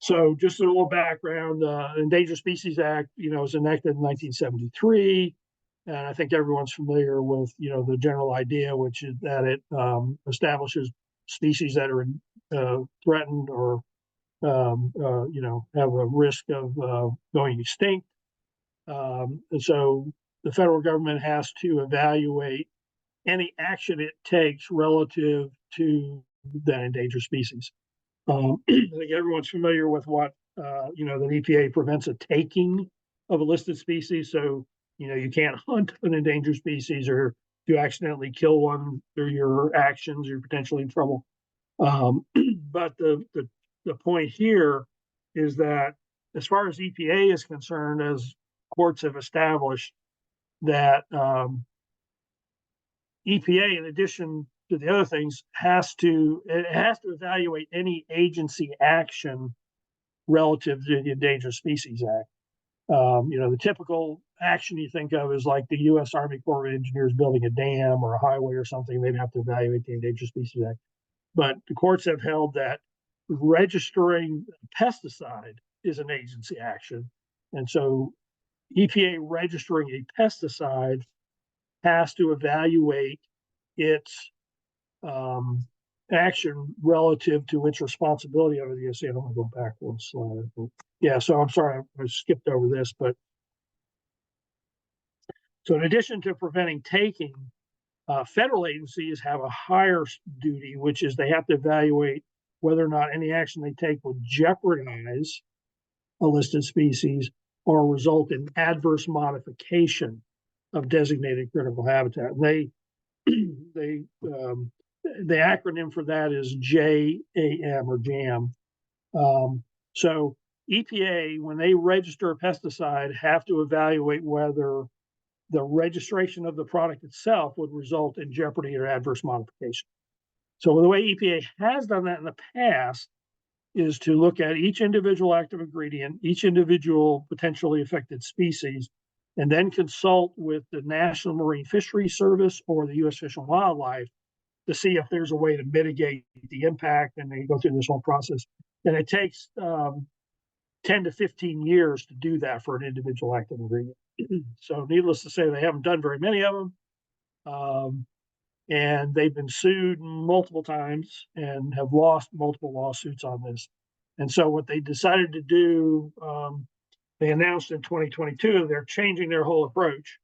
So just a little background, Endangered Species Act, was enacted in 1973. And I think everyone's familiar with, the general idea, which is that it establishes species that are threatened or, have a risk of going extinct. And so the federal government has to evaluate any action it takes relative to that endangered species. I think everyone's familiar with what, that EPA prevents a taking of a listed species. So, you can't hunt an endangered species, or if you accidentally kill one through your actions, you're potentially in trouble. But the point here is that as far as EPA is concerned, as courts have established, that EPA, in addition to the other things, has to evaluate any agency action relative to the Endangered Species Act. The typical action you think of is like the U.S. Army Corps of Engineers building a dam or a highway or something. They'd have to evaluate the Endangered Species Act. But the courts have held that registering a pesticide is an agency action. And so EPA registering a pesticide has to evaluate its action relative to its responsibility over the ESA. I don't want to go back one slide. Yeah, so I'm sorry, I skipped over this, but so in addition to preventing taking, federal agencies have a higher duty, which is they have to evaluate whether or not any action they take would jeopardize a listed species or result in adverse modification of designated critical habitat. And the acronym for that is JAM or JAM. So EPA, when they register a pesticide, have to evaluate whether the registration of the product itself would result in jeopardy or adverse modification. So the way EPA has done that in the past is to look at each individual active ingredient, each individual potentially affected species, and then consult with the National Marine Fisheries Service or the U.S. Fish and Wildlife to see if there's a way to mitigate the impact, and they go through this whole process. And it takes 10 to 15 years to do that for an individual active ingredient. So needless to say, they haven't done very many of them. And they've been sued multiple times and have lost multiple lawsuits on this. And so what they decided to do, they announced in 2022, they're changing their whole approach.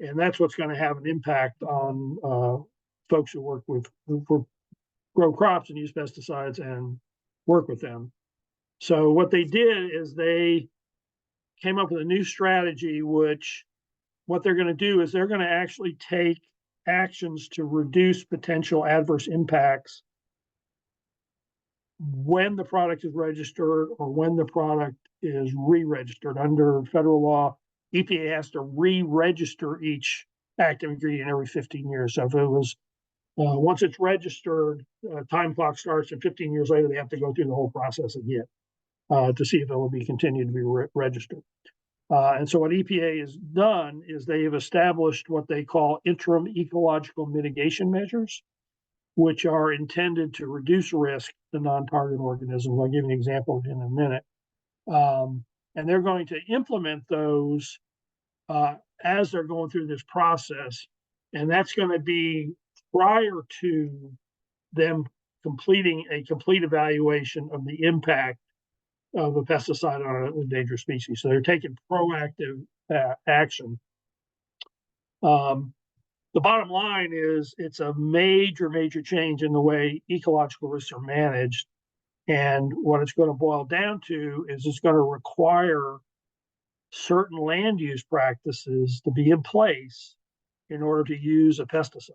And that's what's going to have an impact on folks who work with, who grow crops and use pesticides and work with them. So what they did is they came up with a new strategy, which what they're going to do is they're going to actually take actions to reduce potential adverse impacts when the product is registered or when the product is re-registered. Under federal law, EPA has to re-register each active ingredient every 15 years. So if it was once it's registered, time clock starts, and 15 years later, they have to go through the whole process again to see if it will be continued to be registered. And so what EPA has done is they have established what they call interim ecological mitigation measures, which are intended to reduce risk to non-target organisms. I'll give you an example in a minute. And they're going to implement those as they're going through this process. And that's going to be prior to them completing a complete evaluation of the impact of a pesticide on an endangered species. So they're taking proactive action. The bottom line is it's a major, major change in the way ecological risks are managed. And what it's going to boil down to is it's going to require certain land use practices to be in place in order to use a pesticide.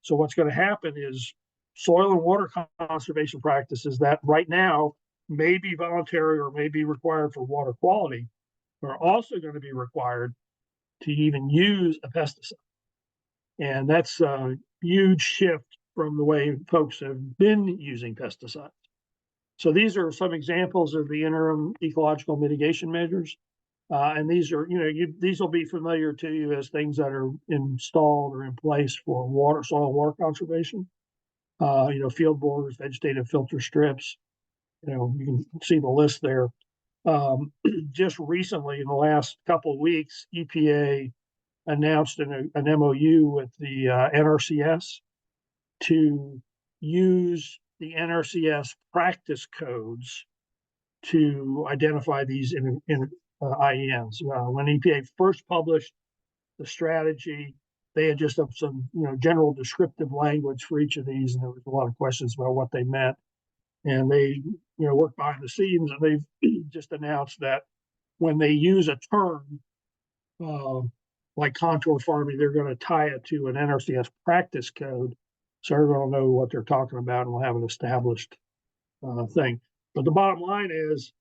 So what's going to happen is soil and water conservation practices that right now may be voluntary or may be required for water quality are also going to be required to even use a pesticide. And that's a huge shift from the way folks have been using pesticides. So these are some examples of the interim ecological mitigation measures. And these are, these will be familiar to you as things that are installed or in place for water, soil, water conservation. Field borders, vegetative filter strips. You can see the list there. Just recently, in the last couple of weeks, EPA announced an MOU with the NRCS to use the NRCS practice codes to identify these in IENs. When EPA first published the strategy, they had just some general descriptive language for each of these, and there was a lot of questions about what they meant. And they worked behind the scenes, and they've just announced that when they use a term like contour farming, they're going to tie it to an NRCS practice code, so everyone will know what they're talking about, and we'll have an established thing. But the bottom line is,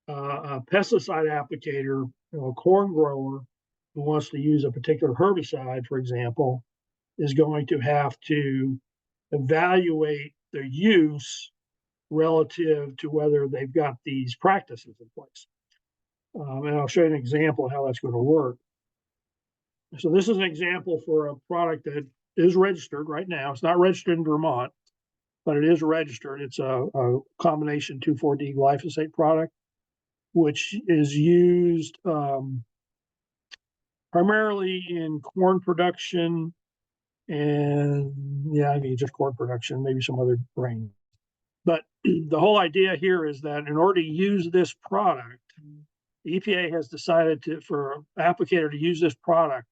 a pesticide applicator, a corn grower who wants to use a particular herbicide, for example, is going to have to evaluate the use relative to whether they've got these practices in place. And I'll show you an example of how that's going to work. So this is an example for a product that is registered right now. It's not registered in Vermont, but it is registered. It's a combination 2,4-D glyphosate product, which is used primarily in corn production and just corn production, maybe some other grain. But the whole idea here is that in order to use this product, the EPA has decided for an applicator to use this product,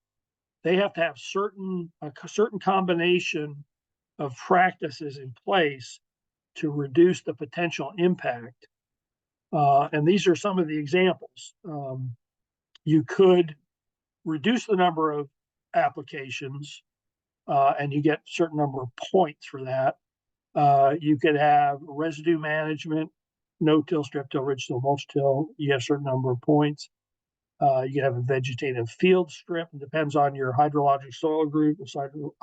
they have to have a certain combination of practices in place to reduce the potential impact. And these are some of the examples. You could reduce the number of applications, and you get a certain number of points for that. You could have residue management, no-till, strip-till, ridge-till, mulch-till. You have a certain number of points. You could have a vegetative field strip. It depends on your hydrologic soil group.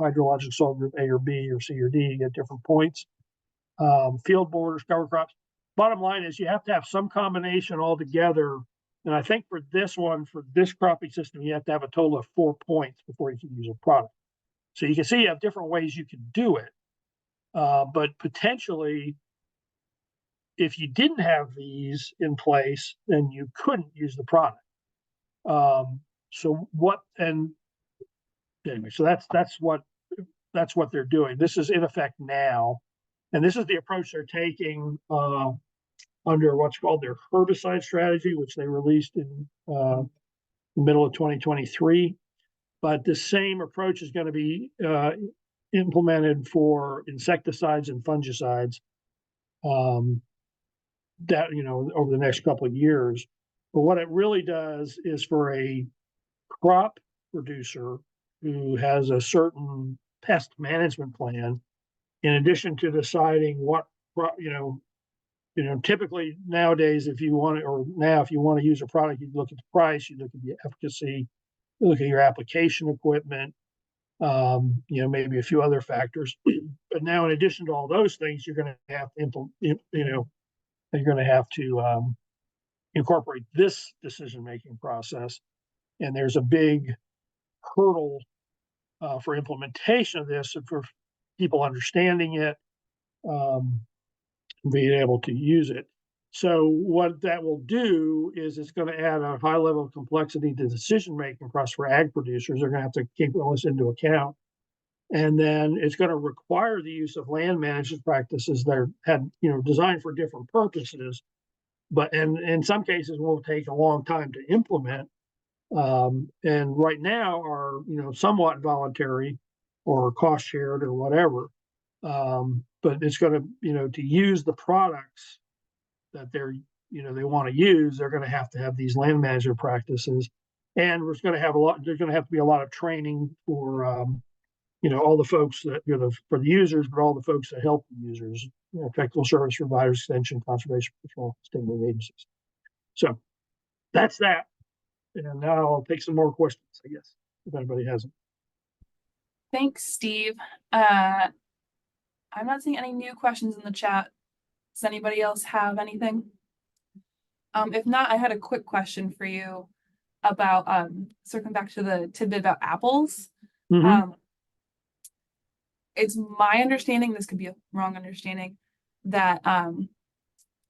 Hydrologic soil group A or B or C or D, you get different points. Field borders, cover crops. Bottom line is you have to have some combination all together. And I think for this one, for this cropping system, you have to have a total of 4 points before you can use a product. So you can see you have different ways you can do it. But potentially, if you didn't have these in place, then you couldn't use the product. So that's what they're doing. This is in effect now, and this is the approach they're taking under what's called their herbicide strategy, which they released in the middle of 2023. But the same approach is going to be implemented for insecticides and fungicides that over the next couple of years. But what it really does is for a crop producer who has a certain pest management plan, in addition to deciding what typically nowadays, if you want to use a product, you look at the price, you look at the efficacy, you look at your application equipment, maybe a few other factors. But now, in addition to all those things, you're going to have to incorporate this decision-making process. And there's a big hurdle for implementation of this and for people understanding it, being able to use it. So what that will do is it's going to add a high level of complexity to decision-making process for ag producers. They're going to have to take all this into account. And then it's going to require the use of land management practices that are designed for different purposes, but in some cases will take a long time to implement. And right now are somewhat voluntary or cost shared or whatever. But it's going to use the products that they want to use. They're going to have these land management practices, and there's going to have to be a lot of training for all the folks that for the users, but all the folks that help the users, technical service providers, extension, conservation patrol, state agencies. So that's that. And now I'll take some more questions, I guess, if anybody has them. Thanks, Steve. I'm not seeing any new questions in the chat. Does anybody else have anything? If not, I had a quick question for you about circling back to the tidbit about apples. Mm-hmm. It's my understanding, this could be a wrong understanding, that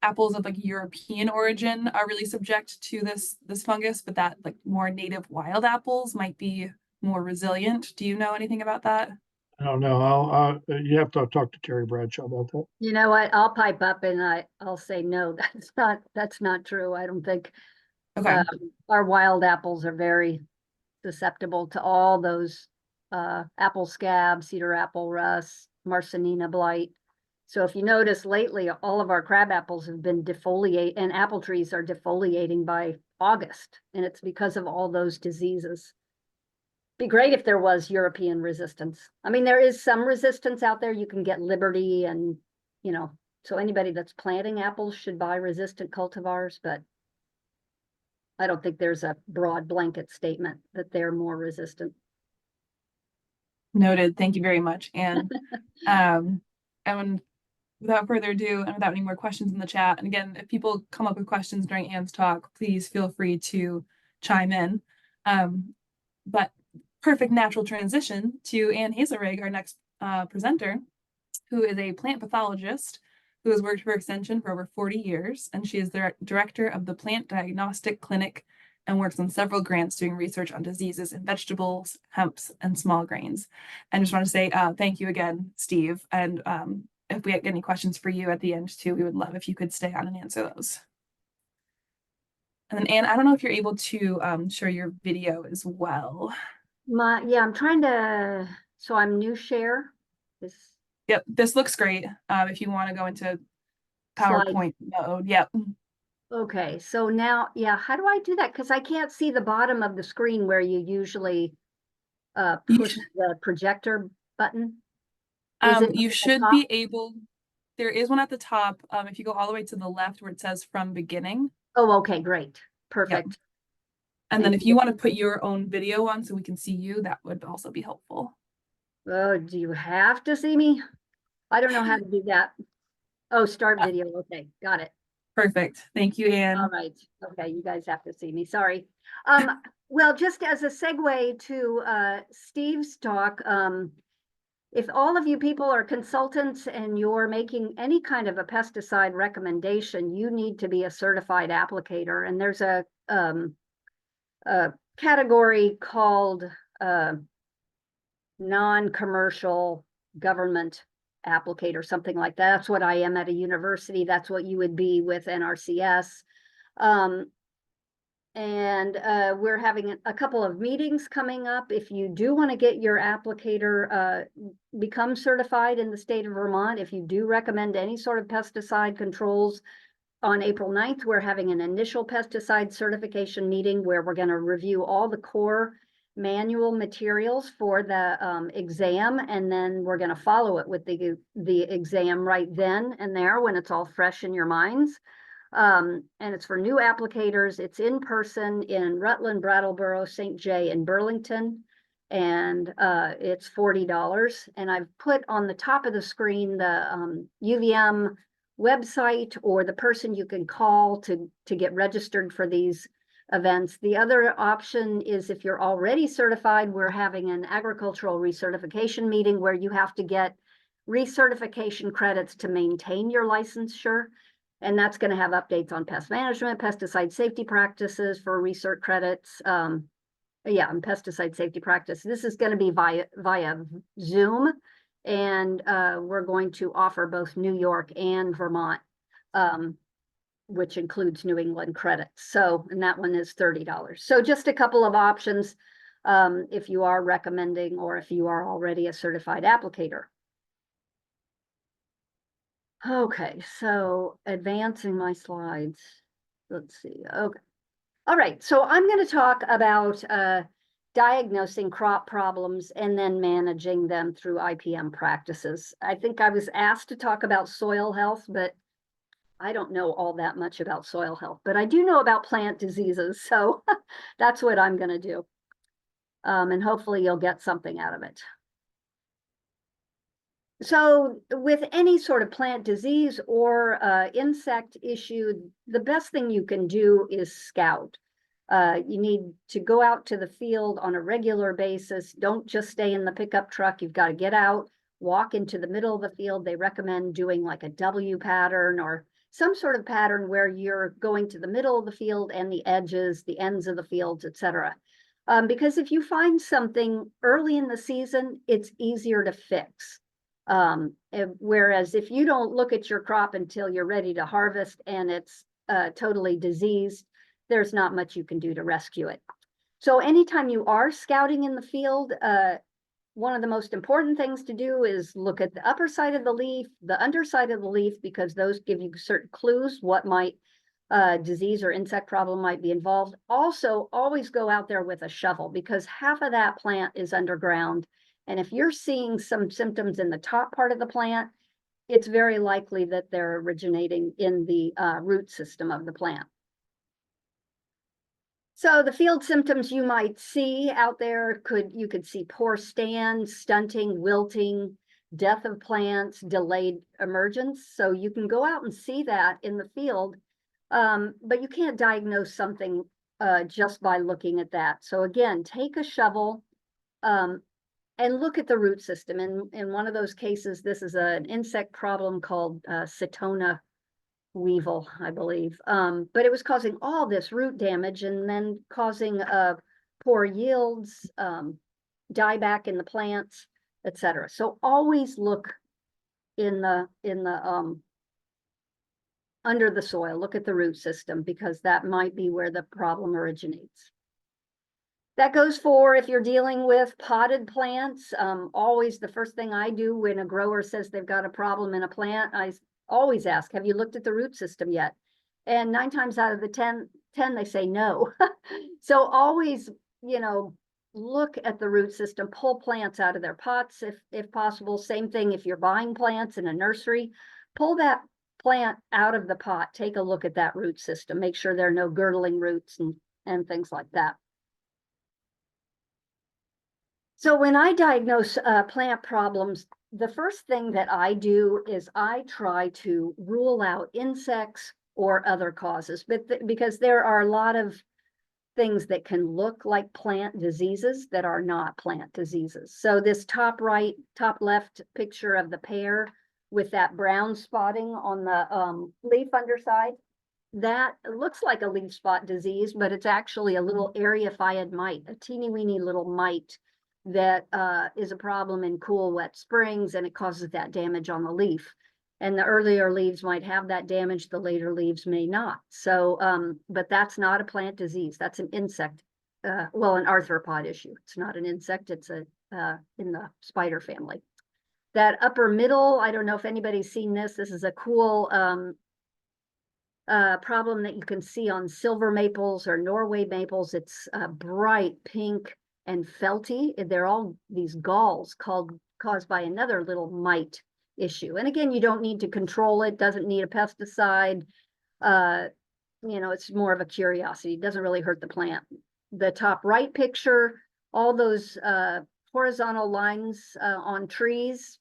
apples of like European origin are really subject to this fungus, but that like more native wild apples might be more resilient. Do you know anything about that? I don't know. You have to talk to Terry Bradshaw about that. You know what? I'll pipe up and I'll say no. That's not true. I don't think. Okay. Our wild apples are very susceptible to all those apple scab, cedar apple rust, Marsanina blight. So if you notice lately, all of our crab apples have been defoliate, and apple trees are defoliating by August, and it's because of all those diseases. Be great if there was European resistance. I mean, there is some resistance out there. You can get Liberty and, so anybody that's planting apples should buy resistant cultivars, but I don't think there's a broad blanket statement that they're more resistant. Noted. Thank you very much. And without further ado, and without any more questions in the chat, and again, if people come up with questions during Anne's talk, please feel free to chime in. But perfect natural transition to Anne Hazelrigg, our next presenter, who is a plant pathologist who has worked for Extension for over 40 years, and she is the director of the Plant Diagnostic Clinic and works on several grants doing research on diseases in vegetables, hemps, and small grains. And just want to say thank you again, Steve. And if we get any questions for you at the end too, we would love if you could stay on and answer those. And then Anne, I don't know if you're able to share your video as well. I'm trying to, so I'm new share. Yep, this looks great. If you want to go into PowerPoint mode, yep. Okay, so now, how do I do that? Because I can't see the bottom of the screen where you usually push the projector button. You should be able, there is one at the top. If you go all the way to the left where it says from beginning. Oh, okay, great. Perfect. Yep. And then if you want to put your own video on so we can see you, that would also be helpful. Oh, do you have to see me? I don't know how to do that. Oh, start video. Okay, got it. Perfect. Thank you, Anne. All right. Okay, you guys have to see me. Sorry. Well, just as a segue to Steve's talk, if all of you people are consultants and you're making any kind of a pesticide recommendation, you need to be a certified applicator. And there's a category called non-commercial government applicator, something like that. That's what I am at a university. That's what you would be with NRCS. We're having a couple of meetings coming up. If you do want to get your applicator become certified in the state of Vermont, if you do recommend any sort of pesticide controls, on April 9th, we're having an initial pesticide certification meeting where we're going to review all the core manual materials for the exam, and then we're going to follow it with the exam right then and there when it's all fresh in your minds. And it's for new applicators. It's in person in Rutland, Brattleboro, St. Jay, and Burlington, and it's $40. And I've put on the top of the screen the UVM website or the person you can call to get registered for these events. The other option is if you're already certified, we're having an agricultural recertification meeting where you have to get recertification credits to maintain your licensure. And that's going to have updates on pest management, pesticide safety practices for recert credits. And pesticide safety practice. This is going to be via Zoom. And we're going to offer both New York and Vermont, which includes New England credits. So, and that one is $30. So just a couple of options if you are recommending or if you are already a certified applicator. Okay, so advancing my slides. Let's see. Okay. All right, so I'm going to talk about diagnosing crop problems and then managing them through IPM practices. I think I was asked to talk about soil health, but I don't know all that much about soil health, but I do know about plant diseases. So that's what I'm going to do. And hopefully you'll get something out of it. So with any sort of plant disease or insect issue, the best thing you can do is scout. You need to go out to the field on a regular basis. Don't just stay in the pickup truck. You've got to get out, walk into the middle of the field. They recommend doing like a W pattern or some sort of pattern where you're going to the middle of the field and the edges, the ends of the fields, etc. Because if you find something early in the season, it's easier to fix. Whereas if you don't look at your crop until you're ready to harvest and it's totally diseased, there's not much you can do to rescue it. So anytime you are scouting in the field, one of the most important things to do is look at the upper side of the leaf, the underside of the leaf, because those give you certain clues what might disease or insect problem might be involved. Also, always go out there with a shovel because half of that plant is underground. And if you're seeing some symptoms in the top part of the plant, it's very likely that they're originating in the root system of the plant. So the field symptoms you might see out there you could see poor stand, stunting, wilting, death of plants, delayed emergence. So you can go out and see that in the field, but you can't diagnose something just by looking at that. So again, take a shovel and look at the root system. In one of those cases, this is an insect problem called Cetona weevil, I believe. But it was causing all this root damage and then causing poor yields, dieback in the plants, etc. So always look in the under the soil, look at the root system because that might be where the problem originates. That goes for if you're dealing with potted plants. Always the first thing I do when a grower says they've got a problem in a plant, I always ask, have you looked at the root system yet? And 9 times out of the 10, they say no. So always, look at the root system, pull plants out of their pots if possible. Same thing if you're buying plants in a nursery, pull that plant out of the pot, take a look at that root system, make sure there are no girdling roots and things like that. So when I diagnose plant problems, the first thing that I do is I try to rule out insects or other causes, but because there are a lot of things that can look like plant diseases that are not plant diseases. So this top left picture of the pear with that brown spotting on the leaf underside, that looks like a leaf spot disease, but it's actually a little area-fied mite, a teeny weeny little mite that is a problem in cool, wet springs, and it causes that damage on the leaf. And the earlier leaves might have that damage, the later leaves may not. So, but that's not a plant disease. That's an insect, an arthropod issue. It's not an insect, it's in the spider family. That upper middle, I don't know if anybody's seen this. This is a cool problem that you can see on silver maples or Norway maples. It's bright pink and felty. They're all these galls caused by another little mite issue. And again, you don't need to control it, doesn't need a pesticide. It's more of a curiosity. It doesn't really hurt the plant. The top right picture, all those horizontal lines on trees,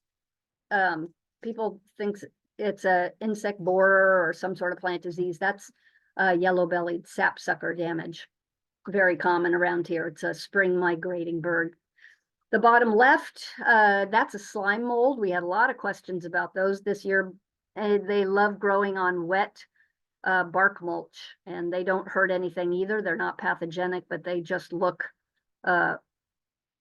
people think it's a insect borer or some sort of plant disease. That's yellow-bellied sapsucker damage. Very common around here. It's a spring migrating bird. The bottom left, that's a slime mold. We had a lot of questions about those this year. They love growing on wet bark mulch, and they don't hurt anything either. They're not pathogenic, but they just look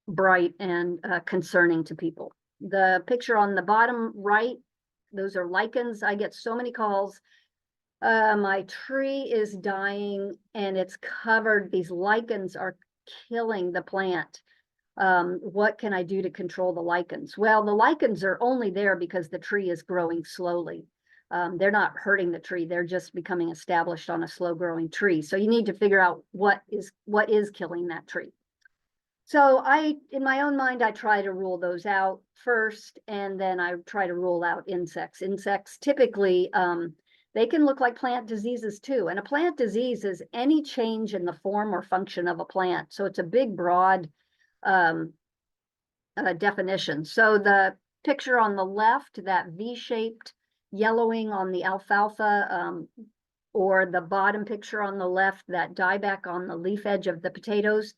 bright and concerning to people. The picture on the bottom right, those are lichens. I get so many calls. My tree is dying and it's covered. These lichens are killing the plant. What can I do to control the lichens? Well, the lichens are only there because the tree is growing slowly. They're not hurting the tree. They're just becoming established on a slow growing tree. So you need to figure out what is killing that tree. So in my own mind, I try to rule those out first, and then I try to rule out insects. Insects typically, they can look like plant diseases too. And a plant disease is any change in the form or function of a plant. So it's a big, broad definition. So the picture on the left, that V-shaped yellowing on the alfalfa, or the bottom picture on the left, that dieback on the leaf edge of the potatoes,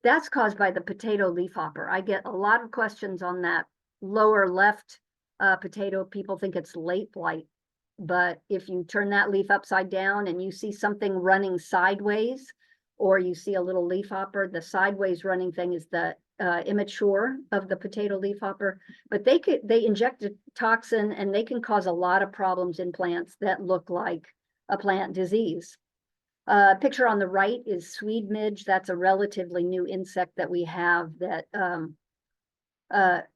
that's caused by the potato leafhopper. I get a lot of questions on that lower left potato. People think it's late blight, but if you turn that leaf upside down and you see something running sideways, or you see a little leafhopper, the sideways running thing is the immature of the potato leafhopper. But they inject a toxin and they can cause a lot of problems in plants that look like a plant disease. Picture on the right is Swede midge. That's a relatively new insect that we have that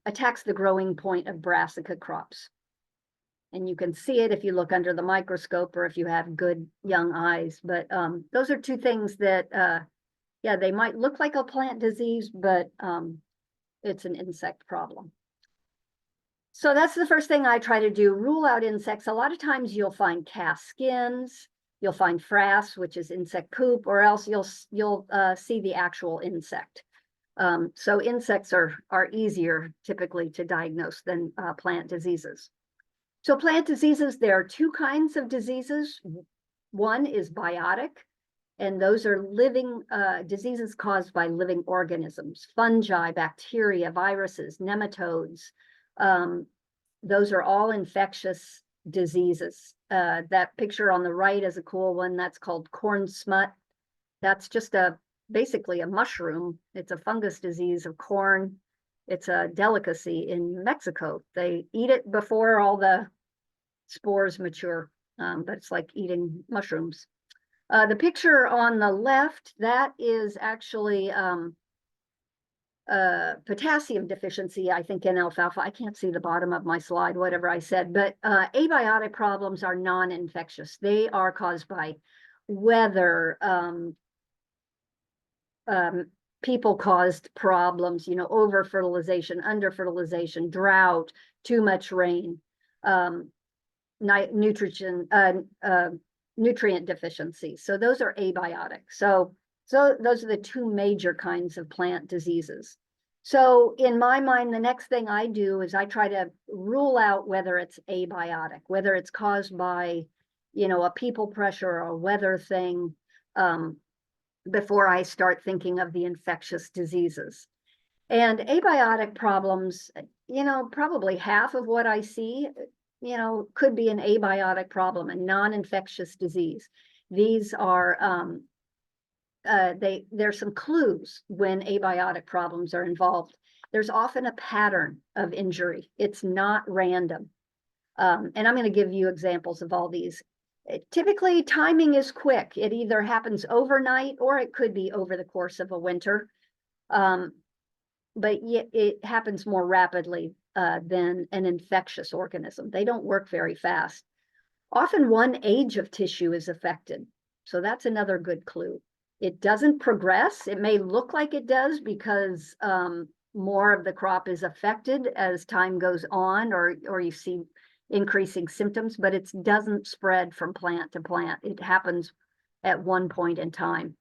attacks the growing point of brassica crops. And you can see it if you look under the microscope or if you have good young eyes. But those are two things that, yeah, they might look like a plant disease, but it's an insect problem. So that's the first thing I try to do, rule out insects. A lot of times you'll find cast skins. You'll find frass, which is insect poop, or else you'll see the actual insect. So insects are easier typically to diagnose than plant diseases. So plant diseases, there are two kinds of diseases. One is biotic, and those are living diseases caused by living organisms, fungi, bacteria, viruses, nematodes. Those are all infectious diseases. That picture on the right is a cool one. That's called corn smut. That's just basically a mushroom. It's a fungus disease of corn. It's a delicacy in Mexico. They eat it before all the spores mature, but it's like eating mushrooms. The picture on the left, that is actually potassium deficiency, I think, in alfalfa. I can't see the bottom of my slide, whatever I said, but abiotic problems are non-infectious. They are caused by weather, people-caused problems, you know, over-fertilization, under-fertilization, drought, too much rain, nutrient deficiency. So those are abiotic. So those are the two major kinds of plant diseases. So in my mind, the next thing I do is I try to rule out whether it's abiotic, whether it's caused by, you know, a people pressure or a weather thing, before I start thinking of the infectious diseases. And abiotic problems, you know, probably half of what I see, you know, could be an abiotic problem, a non-infectious disease. These are, there's some clues when abiotic problems are involved. There's often a pattern of injury. It's not random. And I'm going to give you examples of all these. Typically, timing is quick. It either happens overnight or it could be over the course of a winter. But yet it happens more rapidly than an infectious organism. They don't work very fast. Often one age of tissue is affected. So that's another good clue. It doesn't progress. It may look like it does because more of the crop is affected as time goes on, or you see increasing symptoms, but it doesn't spread from plant to plant. It happens at one point in time.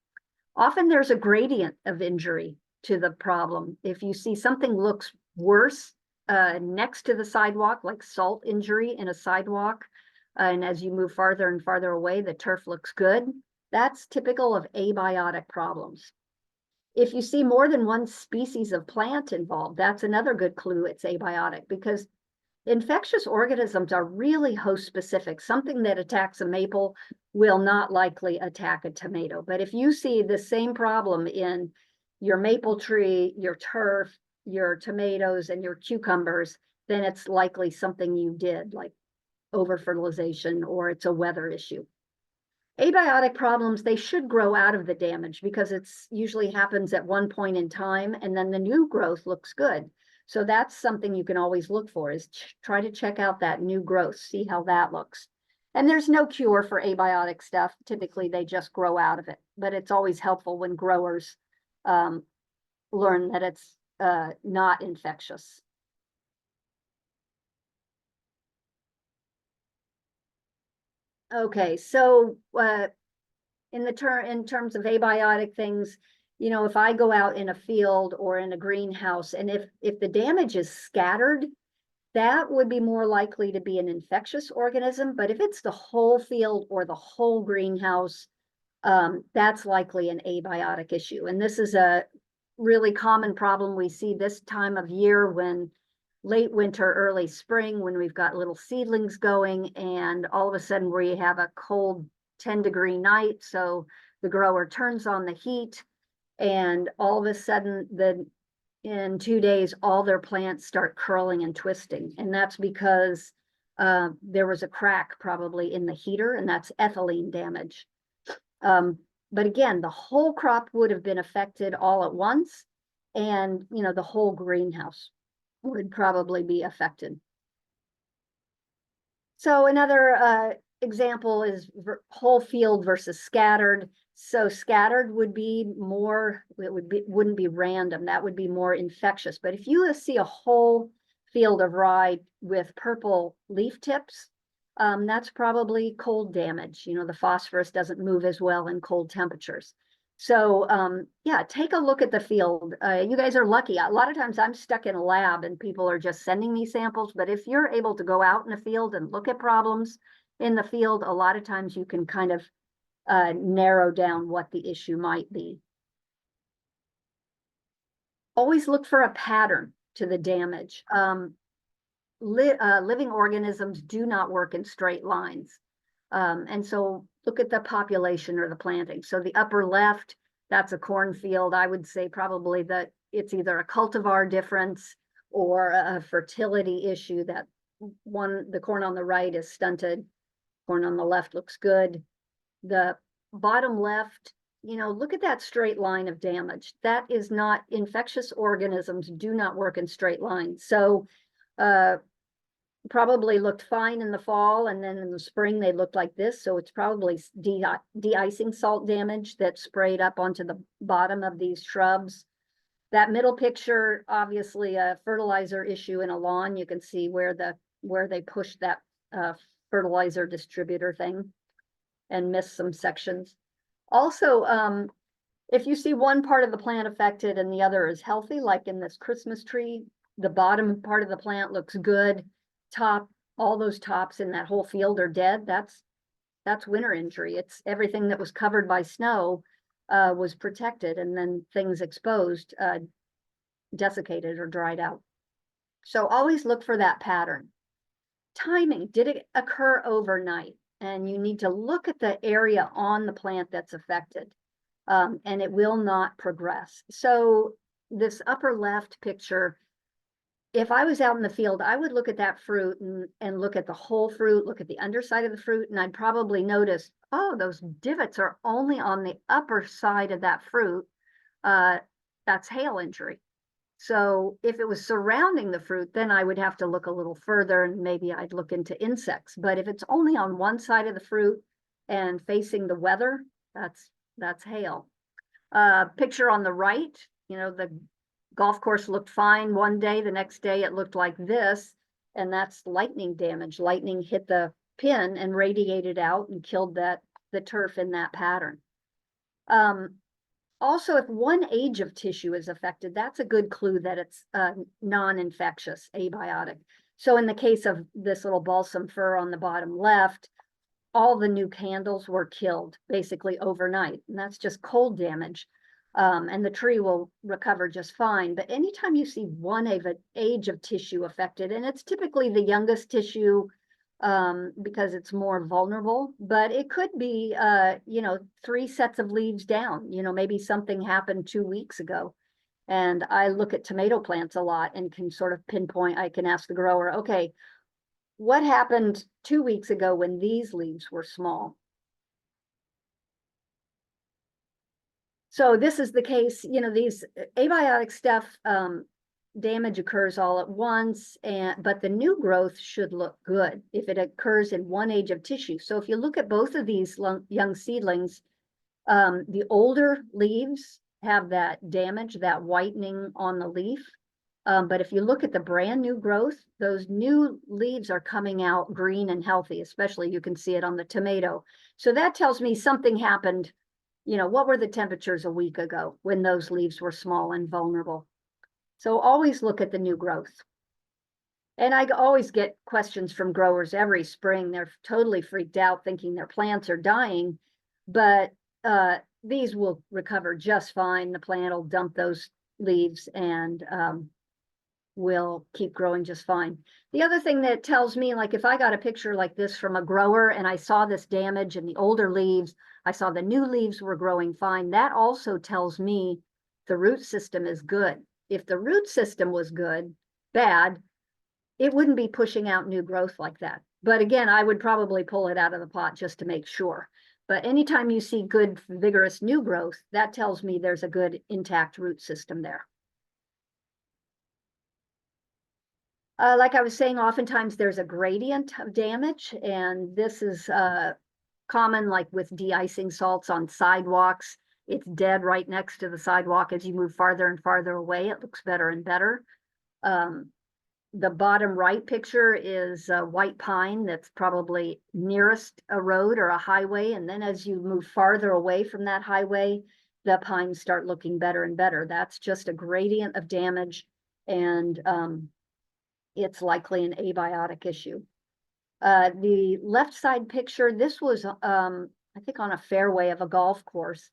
Often there's a gradient of injury to the problem. If you see something looks worse next to the sidewalk, like salt injury in a sidewalk, and as you move farther and farther away, the turf looks good. That's typical of abiotic problems. If you see more than one species of plant involved, that's another good clue it's abiotic, because infectious organisms are really host specific. Something that attacks a maple will not likely attack a tomato. But if you see the same problem in your maple tree, your turf, your tomatoes, and your cucumbers, then it's likely something you did, like over fertilization, or it's a weather issue. Abiotic problems, they should grow out of the damage because it's usually happens at one point in time, and then the new growth looks good. So that's something you can always look for, is try to check out that new growth, see how that looks. And there's no cure for abiotic stuff. Typically, they just grow out of it, but it's always helpful when growers learn that it's not infectious. Okay, so in terms of abiotic things, you know, if I go out in a field or in a greenhouse, and if the damage is scattered, that would be more likely to be an infectious organism. But if it's the whole field or the whole greenhouse, that's likely an abiotic issue. And this is a really common problem we see this time of year, when late winter, early spring, when we've got little seedlings going, and all of a sudden we have a cold 10-degree night. So the grower turns on the heat, and all of a sudden in 2 days, all their plants start curling and twisting. And that's because there was a crack probably in the heater, and that's ethylene damage. But again, the whole crop would have been affected all at once, and you know, the whole greenhouse would probably be affected. So another example is whole field versus scattered. So scattered would be more, wouldn't be random, that would be more infectious. But if you see a whole field of rye with purple leaf tips, that's probably cold damage. You know, the phosphorus doesn't move as well in cold temperatures. So yeah, take a look at the field. You guys are lucky. A lot of times I'm stuck in a lab and people are just sending me samples, but if you're able to go out in a field and look at problems in the field, a lot of times you can kind of narrow down what the issue might be. Always look for a pattern to the damage. Living organisms do not work in straight lines. And so look at the population or the planting. So the upper left, that's a cornfield. I would say probably that it's either a cultivar difference or a fertility issue, that the corn on the right is stunted, corn on the left looks good. The bottom left, you know, look at that straight line of damage. That is not, infectious organisms do not work in straight lines. So probably looked fine in the fall, and then in the spring they looked like this. So it's probably de-icing salt damage that sprayed up onto the bottom of these shrubs. That middle picture, obviously a fertilizer issue in a lawn. You can see where they pushed that fertilizer distributor thing and missed some sections. Also, if you see one part of the plant affected and the other is healthy, like in this Christmas tree, the bottom part of the plant looks good. All those tops in that whole field are dead. That's winter injury. It's everything that was covered by snow was protected, and then things exposed, desiccated or dried out. So always look for that pattern. Timing, did it occur overnight? And you need to look at the area on the plant that's affected, and it will not progress. So this upper left picture, if I was out in the field, I would look at that fruit and look at the whole fruit, look at the underside of the fruit, and I'd probably notice, oh, those divots are only on the upper side of that fruit. That's hail injury. So if it was surrounding the fruit, then I would have to look a little further, and maybe I'd look into insects. But if it's only on one side of the fruit and facing the weather, that's hail. Picture on the right, you know, the golf course looked fine one day, the next day it looked like this, and that's lightning damage. Lightning hit the pin and radiated out and killed the turf in that pattern. Also, if one age of tissue is affected, that's a good clue that it's non-infectious, abiotic. So in the case of this little balsam fir on the bottom left, all the new candles were killed basically overnight, and that's just cold damage. And the tree will recover just fine. But anytime you see one age of tissue affected, and it's typically the youngest tissue, because it's more vulnerable, but it could be, 3 sets of leaves down, maybe something happened 2 weeks ago. And I look at tomato plants a lot and can sort of pinpoint, I can ask the grower, okay, what happened 2 weeks ago when these leaves were small? So this is the case, these abiotic stuff, damage occurs all at once, but the new growth should look good if it occurs in one age of tissue. So if you look at both of these young seedlings, the older leaves have that damage, that whitening on the leaf. But if you look at the brand new growth, those new leaves are coming out green and healthy, especially you can see it on the tomato. So that tells me something happened. What were the temperatures a week ago when those leaves were small and vulnerable? So always look at the new growth. And I always get questions from growers every spring. They're totally freaked out thinking their plants are dying, but these will recover just fine. The plant will dump those leaves and will keep growing just fine. The other thing that tells me, like if I got a picture like this from a grower and I saw this damage in the older leaves, I saw the new leaves were growing fine, that also tells me the root system is good. If the root system was bad, it wouldn't be pushing out new growth like that. But again, I would probably pull it out of the pot just to make sure. But anytime you see good, vigorous new growth, that tells me there's a good intact root system there. Like I was saying, oftentimes there's a gradient of damage, and this is common, like with de-icing salts on sidewalks. It's dead right next to the sidewalk. As you move farther and farther away, it looks better and better. The bottom right picture is white pine that's probably nearest a road or a highway. And then as you move farther away from that highway, the pines start looking better and better. That's just a gradient of damage, and it's likely an abiotic issue. The left side picture, this was, I think, on a fairway of a golf course.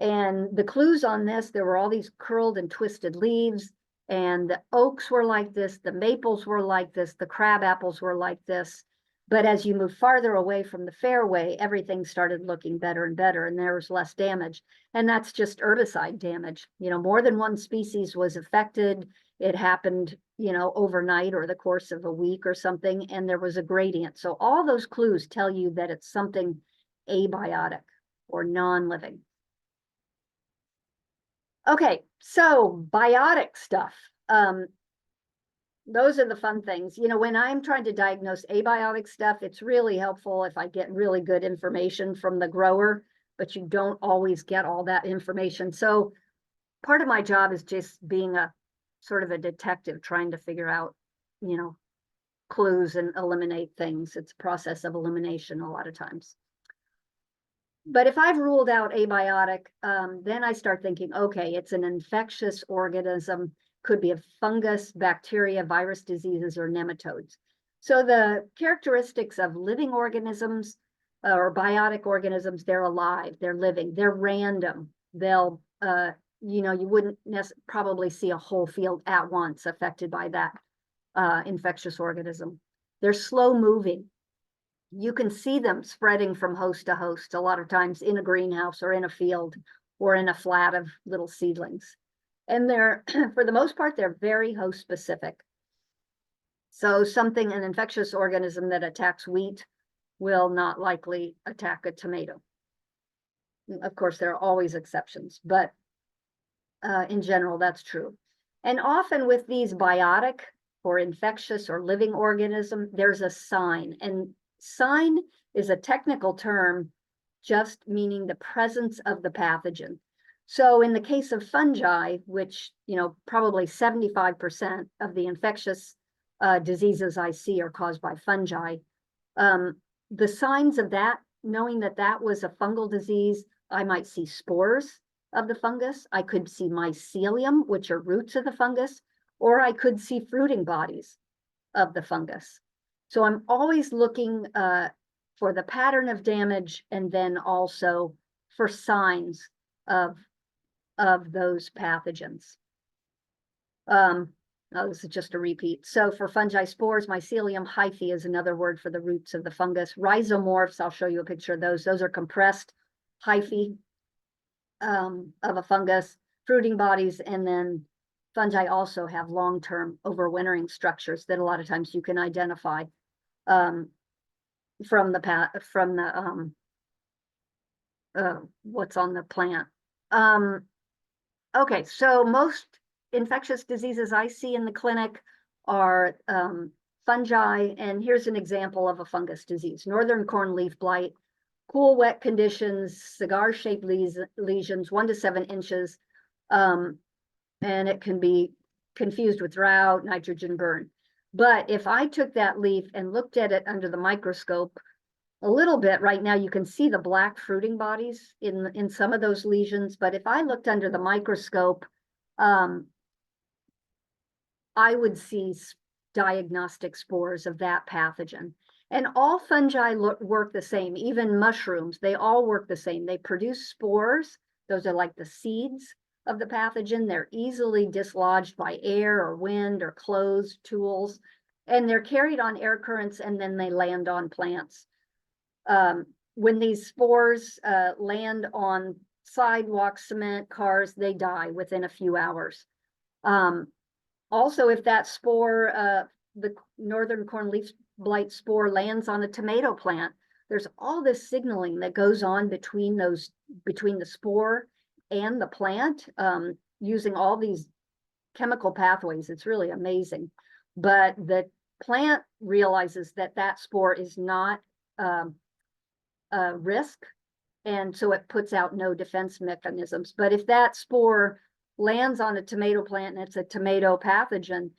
And the clues on this, there were all these curled and twisted leaves, and the oaks were like this, the maples were like this, the crab apples were like this. But as you move farther away from the fairway, everything started looking better and better, and there was less damage. And that's just herbicide damage. More than one species was affected. It happened, overnight or the course of a week or something, and there was a gradient. So all those clues tell you that it's something abiotic or non-living. Okay, so biotic stuff. Those are the fun things. When I'm trying to diagnose abiotic stuff, it's really helpful if I get really good information from the grower, but you don't always get all that information. So part of my job is just being a sort of a detective, trying to figure out, clues and eliminate things. It's a process of elimination a lot of times. But if I've ruled out abiotic, then I start thinking, okay, it's an infectious organism, could be a fungus, bacteria, virus diseases, or nematodes. So the characteristics of living organisms or biotic organisms, they're alive, they're living, they're random. They'll, you wouldn't probably see a whole field at once affected by that infectious organism. They're slow moving. You can see them spreading from host to host, a lot of times in a greenhouse or in a field or in a flat of little seedlings. And they're, for the most part, they're very host specific. So an infectious organism that attacks wheat will not likely attack a tomato. Of course, there are always exceptions, but in general, that's true. And often with these biotic or infectious or living organism, there's a sign. And sign is a technical term just meaning the presence of the pathogen. So in the case of fungi, which, probably 75% of the infectious diseases I see are caused by fungi, the signs of that, knowing that that was a fungal disease, I might see spores of the fungus. I could see mycelium, which are roots of the fungus, or I could see fruiting bodies of the fungus. So I'm always looking for the pattern of damage and then also for signs of those pathogens. Oh, this is just a repeat. So for fungi spores, mycelium hyphae is another word for the roots of the fungus. Rhizomorphs, I'll show you a picture of those. Those are compressed hyphae of a fungus, fruiting bodies, and then fungi also have long-term overwintering structures that a lot of times you can identify from the what's on the plant. Okay, so most infectious diseases I see in the clinic are fungi, and here's an example of a fungus disease: northern corn leaf blight, cool, wet conditions, cigar-shaped lesions, 1 to 7 inches, and it can be confused with drought, nitrogen burn. But if I took that leaf and looked at it under the microscope a little bit, right now you can see the black fruiting bodies in some of those lesions, but if I looked under the microscope, I would see diagnostic spores of that pathogen. And all fungi work the same, even mushrooms, they all work the same. They produce spores. Those are like the seeds of the pathogen. They're easily dislodged by air or wind or clothes, tools, and they're carried on air currents, and then they land on plants. When these spores land on sidewalks, cement, cars, they die within a few hours. Also, if that spore, the northern corn leaf blight spore, lands on a tomato plant, there's all this signaling that goes on between the spore and the plant, using all these chemical pathways. It's really amazing. But the plant realizes that that spore is not a risk, and so it puts out no defense mechanisms. But if that spore lands on a tomato plant and it's a tomato pathogen,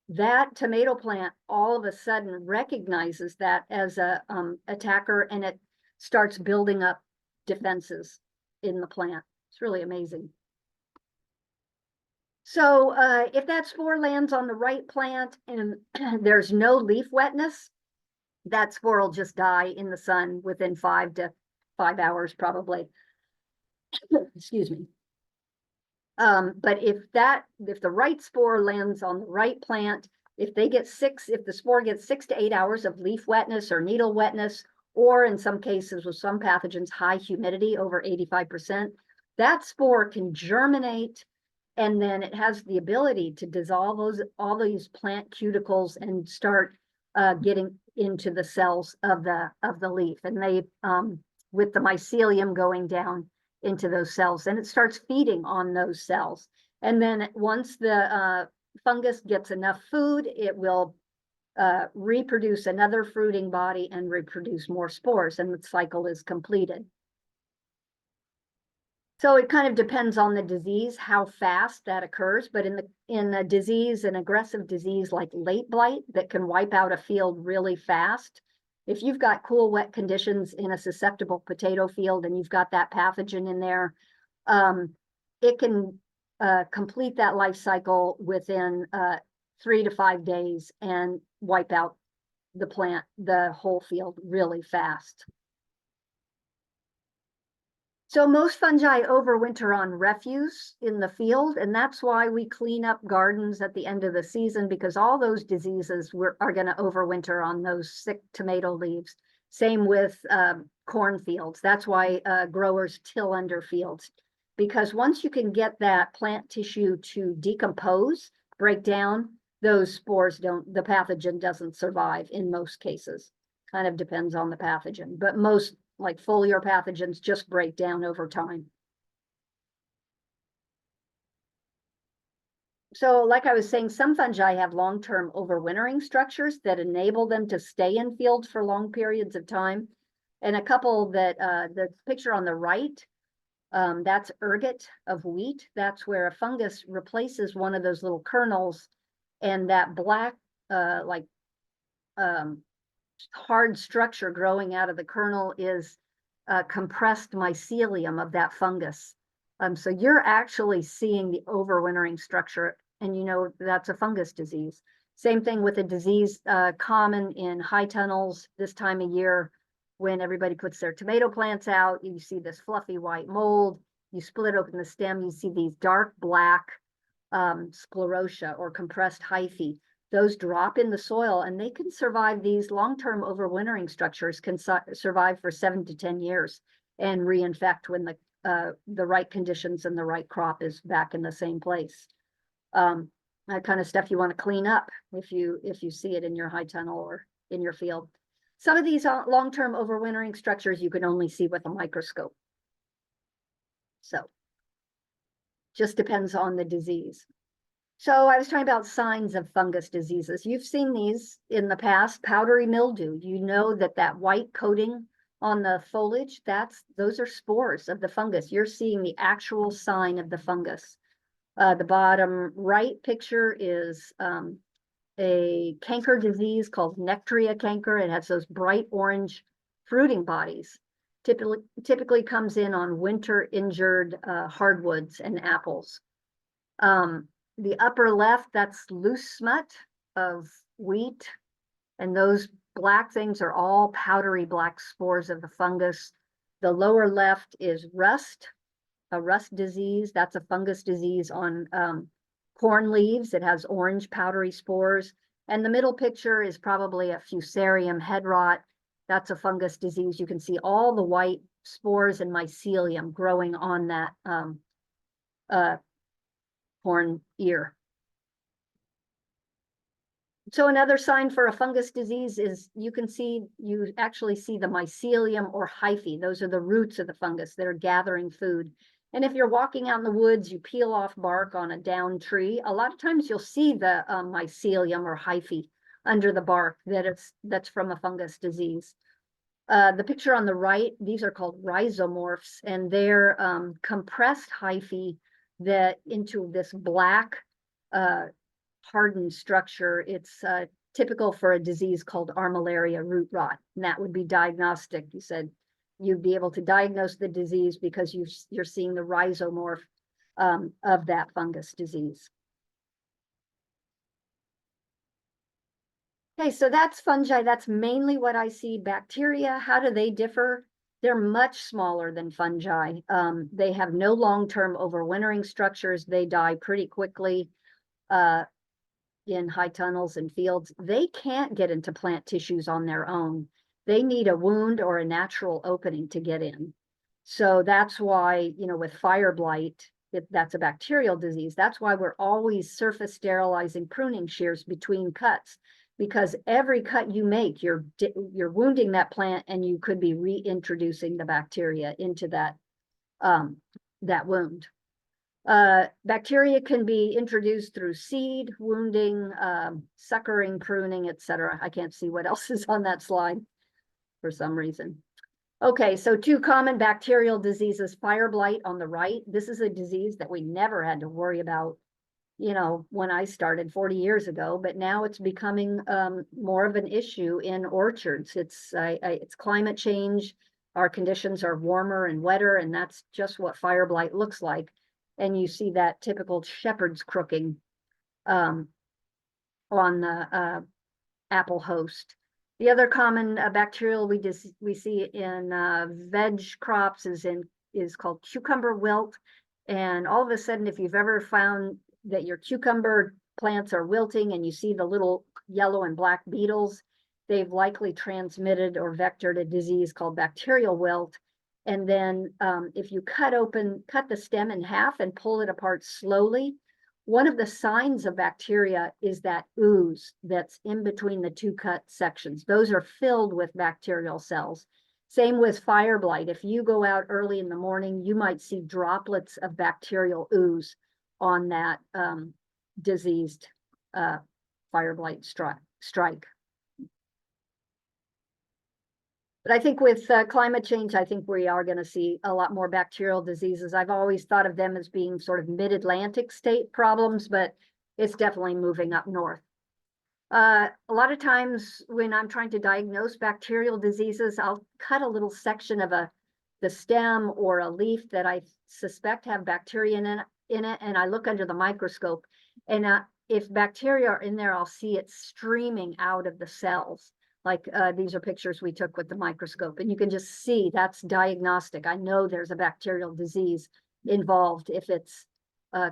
that tomato plant all of a sudden recognizes that as a attacker, and it starts building up defenses in the plant. It's really amazing. So if that spore lands on the right plant and there's no leaf wetness, that spore will just die in the sun within 5 to 5 hours, probably. Excuse me. But if the right spore lands on the right plant, if the spore gets 6 to 8 hours of leaf wetness or needle wetness, or in some cases with some pathogens, high humidity over 85%, that spore can germinate, and then it has the ability to dissolve all these plant cuticles and start getting into the cells of the leaf, and they with the mycelium going down into those cells, and it starts feeding on those cells. And then once the fungus gets enough food, it will reproduce another fruiting body and reproduce more spores, and the cycle is completed. So it kind of depends on the disease, how fast that occurs. But in a disease, an aggressive disease like late blight that can wipe out a field really fast, if you've got cool, wet conditions in a susceptible potato field and you've got that pathogen in there, it can complete that life cycle within 3 to 5 days and wipe out the whole field really fast. So most fungi overwinter on refuse in the field, and that's why we clean up gardens at the end of the season, because all those diseases are going to overwinter on those sick tomato leaves. Same with cornfields. That's why growers till under fields, because once you can get that plant tissue to decompose, break down, those spores the pathogen doesn't survive in most cases. Kind of depends on the pathogen, but most, like foliar pathogens, just break down over time. So like I was saying, some fungi have long-term overwintering structures that enable them to stay in fields for long periods of time. And a couple that, the picture on the right, that's ergot of wheat. That's where a fungus replaces one of those little kernels, and that black, hard structure growing out of the kernel is compressed mycelium of that fungus. So you're actually seeing the overwintering structure, and you know that's a fungus disease. Same thing with a disease common in high tunnels this time of year when everybody puts their tomato plants out. You see this fluffy white mold. You split open the stem, you see these dark black sclerotia or compressed hyphae. Those drop in the soil and they can survive. These long-term overwintering structures can survive for 7 to 10 years and reinfect when the right conditions and the right crop is back in the same place. That kind of stuff you want to clean up if you see it in your high tunnel or in your field. Some of these long-term overwintering structures you can only see with a microscope. So just depends on the disease. So I was talking about signs of fungus diseases. You've seen these in the past, powdery mildew. You know that white coating on the foliage, those are spores of the fungus. You're seeing the actual sign of the fungus. The bottom right picture is a canker disease called Nectaria canker. It has those bright orange fruiting bodies. Typically comes in on winter injured hardwoods and apples. The upper left, that's loose smut of wheat, and those black things are all powdery black spores of the fungus. The lower left is rust, a rust disease. That's a fungus disease on corn leaves. It has orange powdery spores. And the middle picture is probably a fusarium head rot. That's a fungus disease. You can see all the white spores and mycelium growing on that corn ear. So another sign for a fungus disease is you actually see the mycelium or hyphae. Those are the roots of the fungus that are gathering food. And if you're walking out in the woods, you peel off bark on a downed tree, a lot of times you'll see the mycelium or hyphae under the bark that's from a fungus disease. The picture on the right, these are called rhizomorphs, and they're compressed hyphae that into this black hardened structure. It's typical for a disease called armillaria root rot, and that would be diagnostic. You said you'd be able to diagnose the disease because you're seeing the rhizomorph of that fungus disease. Okay, so that's fungi. That's mainly what I see. Bacteria, how do they differ? They're much smaller than fungi. They have no long-term overwintering structures. They die pretty quickly in high tunnels and fields. They can't get into plant tissues on their own. They need a wound or a natural opening to get in. So that's why, with fire blight, that's a bacterial disease. That's why we're always surface sterilizing pruning shears between cuts, because every cut you make, you're wounding that plant, and you could be reintroducing the bacteria into that wound. Bacteria can be introduced through seed, wounding, suckering, pruning, etc. I can't see what else is on that slide for some reason. Okay, so 2 common bacterial diseases, fire blight on the right. This is a disease that we never had to worry about, when I started 40 years ago, but now it's becoming more of an issue in orchards. It's climate change. Our conditions are warmer and wetter, and that's just what fire blight looks like. And you see that typical shepherd's crooking on the apple host. The other common bacterial we see in veg crops is called cucumber wilt. And all of a sudden, if you've ever found that your cucumber plants are wilting and you see the little yellow and black beetles, they've likely transmitted or vectored a disease called bacterial wilt. And then if you cut the stem in half and pull it apart slowly, one of the signs of bacteria is that ooze that's in between the 2 cut sections. Those are filled with bacterial cells. Same with fire blight. If you go out early in the morning, you might see droplets of bacterial ooze on that diseased fire blight strike. But I think with climate change, I think we are going to see a lot more bacterial diseases. I've always thought of them as being sort of mid-Atlantic state problems, but it's definitely moving up north. A lot of times when I'm trying to diagnose bacterial diseases, I'll cut a little section of a the stem or a leaf that I suspect have bacteria in it, and I look under the microscope, and if bacteria are in there, I'll see it streaming out of the cells. Like these are pictures we took with the microscope, and you can just see that's diagnostic. I know there's a bacterial disease involved if it's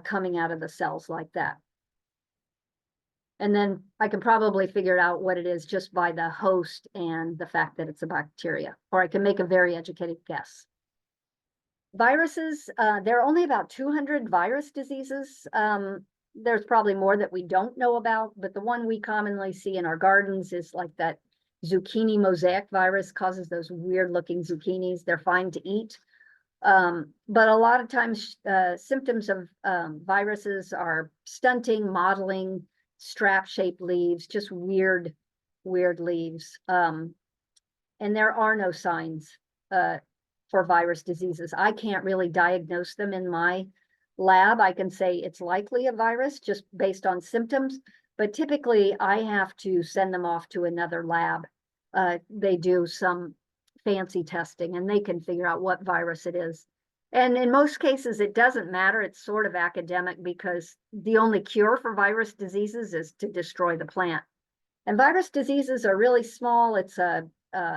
coming out of the cells like that. And then I can probably figure out what it is just by the host and the fact that it's a bacteria, or I can make a very educated guess. Viruses, there are only about 200 virus diseases. There's probably more that we don't know about, but the one we commonly see in our gardens is like that zucchini mosaic virus causes those weird looking zucchinis. They're fine to eat. But a lot of times symptoms of viruses are stunting, mottling, strap-shaped leaves, just weird leaves. And there are no signs for virus diseases. I can't really diagnose them in my lab. I can say it's likely a virus just based on symptoms, but typically I have to send them off to another lab. They do some fancy testing and they can figure out what virus it is. And in most cases, it doesn't matter. It's sort of academic because the only cure for virus diseases is to destroy the plant. And virus diseases are really small. It's a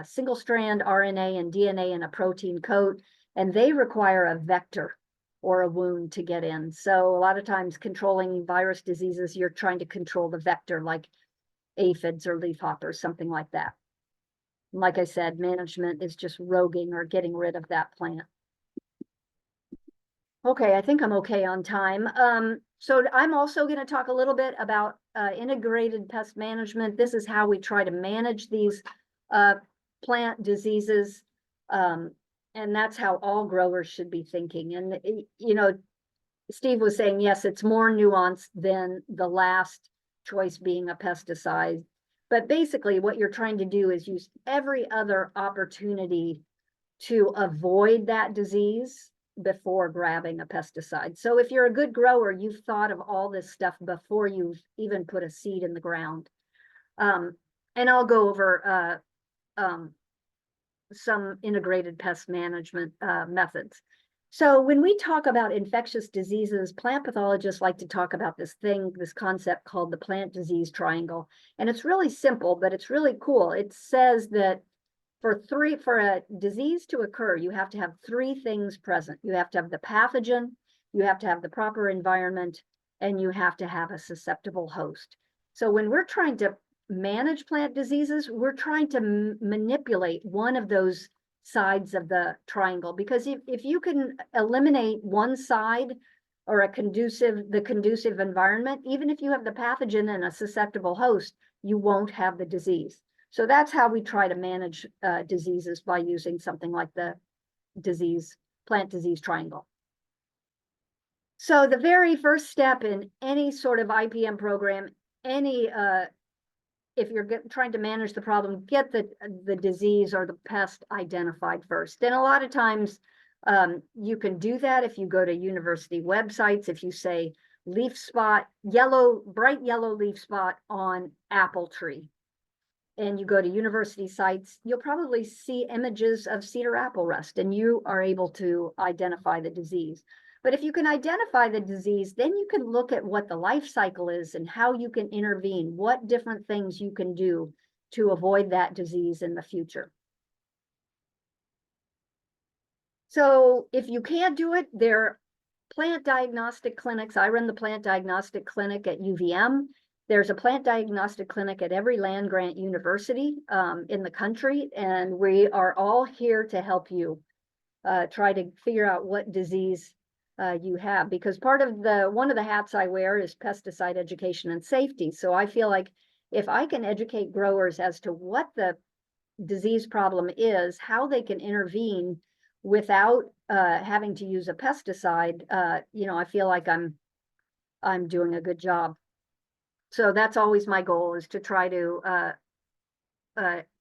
single strand RNA and DNA in a protein coat, and they require a vector or a wound to get in. So a lot of times controlling virus diseases, you're trying to control the vector like aphids or leafhoppers, something like that. Like I said, management is just roguing or getting rid of that plant. Okay, I think I'm okay on time. So I'm also going to talk a little bit about integrated pest management. This is how we try to manage these plant diseases. And that's how all growers should be thinking. And, you know, Steve was saying, yes, it's more nuanced than the last choice being a pesticide. But basically what you're trying to do is use every other opportunity to avoid that disease before grabbing a pesticide. So if you're a good grower, you've thought of all this stuff before you've even put a seed in the ground. And I'll go over some integrated pest management methods. So when we talk about infectious diseases, plant pathologists like to talk about this concept called the plant disease triangle. And it's really simple, but it's really cool. It says that for a disease to occur, you have to have three things present. You have to have the pathogen, you have to have the proper environment, and you have to have a susceptible host. So when we're trying to manage plant diseases, we're trying to manipulate one of those sides of the triangle, because if you can eliminate one side or the conducive environment, even if you have the pathogen and a susceptible host, you won't have the disease. So that's how we try to manage diseases, by using something like the plant disease triangle. So the very first step in any sort of IPM program, if you're trying to manage the problem, get the disease or the pest identified first. And a lot of times you can do that if you go to university websites. If you say leaf spot, bright yellow leaf spot on apple tree, and you go to university sites, you'll probably see images of cedar apple rust, and you are able to identify the disease. But if you can identify the disease, then you can look at what the life cycle is and how you can intervene, what different things you can do to avoid that disease in the future. So if you can't do it, there are plant diagnostic clinics. I run the plant diagnostic clinic at UVM. There's a plant diagnostic clinic at every land-grant university in the country, and we are all here to help you try to figure out what disease you have, because one of the hats I wear is pesticide education and safety. So I feel like if I can educate growers as to what the disease problem is, how they can intervene without having to use a pesticide, I feel like I'm doing a good job. So that's always my goal, is to try to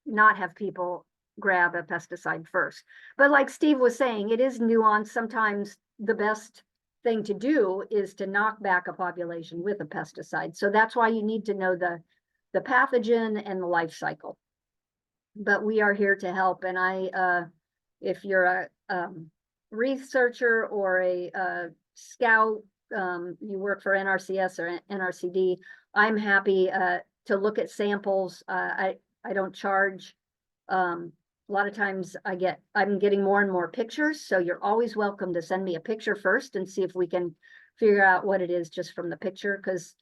not have people grab a pesticide first. But like Steve was saying, it is nuanced. Sometimes the best thing to do is to knock back a population with a pesticide. So that's why you need to know the pathogen and the life cycle. But we are here to help, and if you're a researcher or a scout, you work for NRCS or NRCD, I'm happy to look at samples. I don't charge. A lot of times I'm getting more and more pictures, so you're always welcome to send me a picture first and see if we can figure out what it is just from the picture, because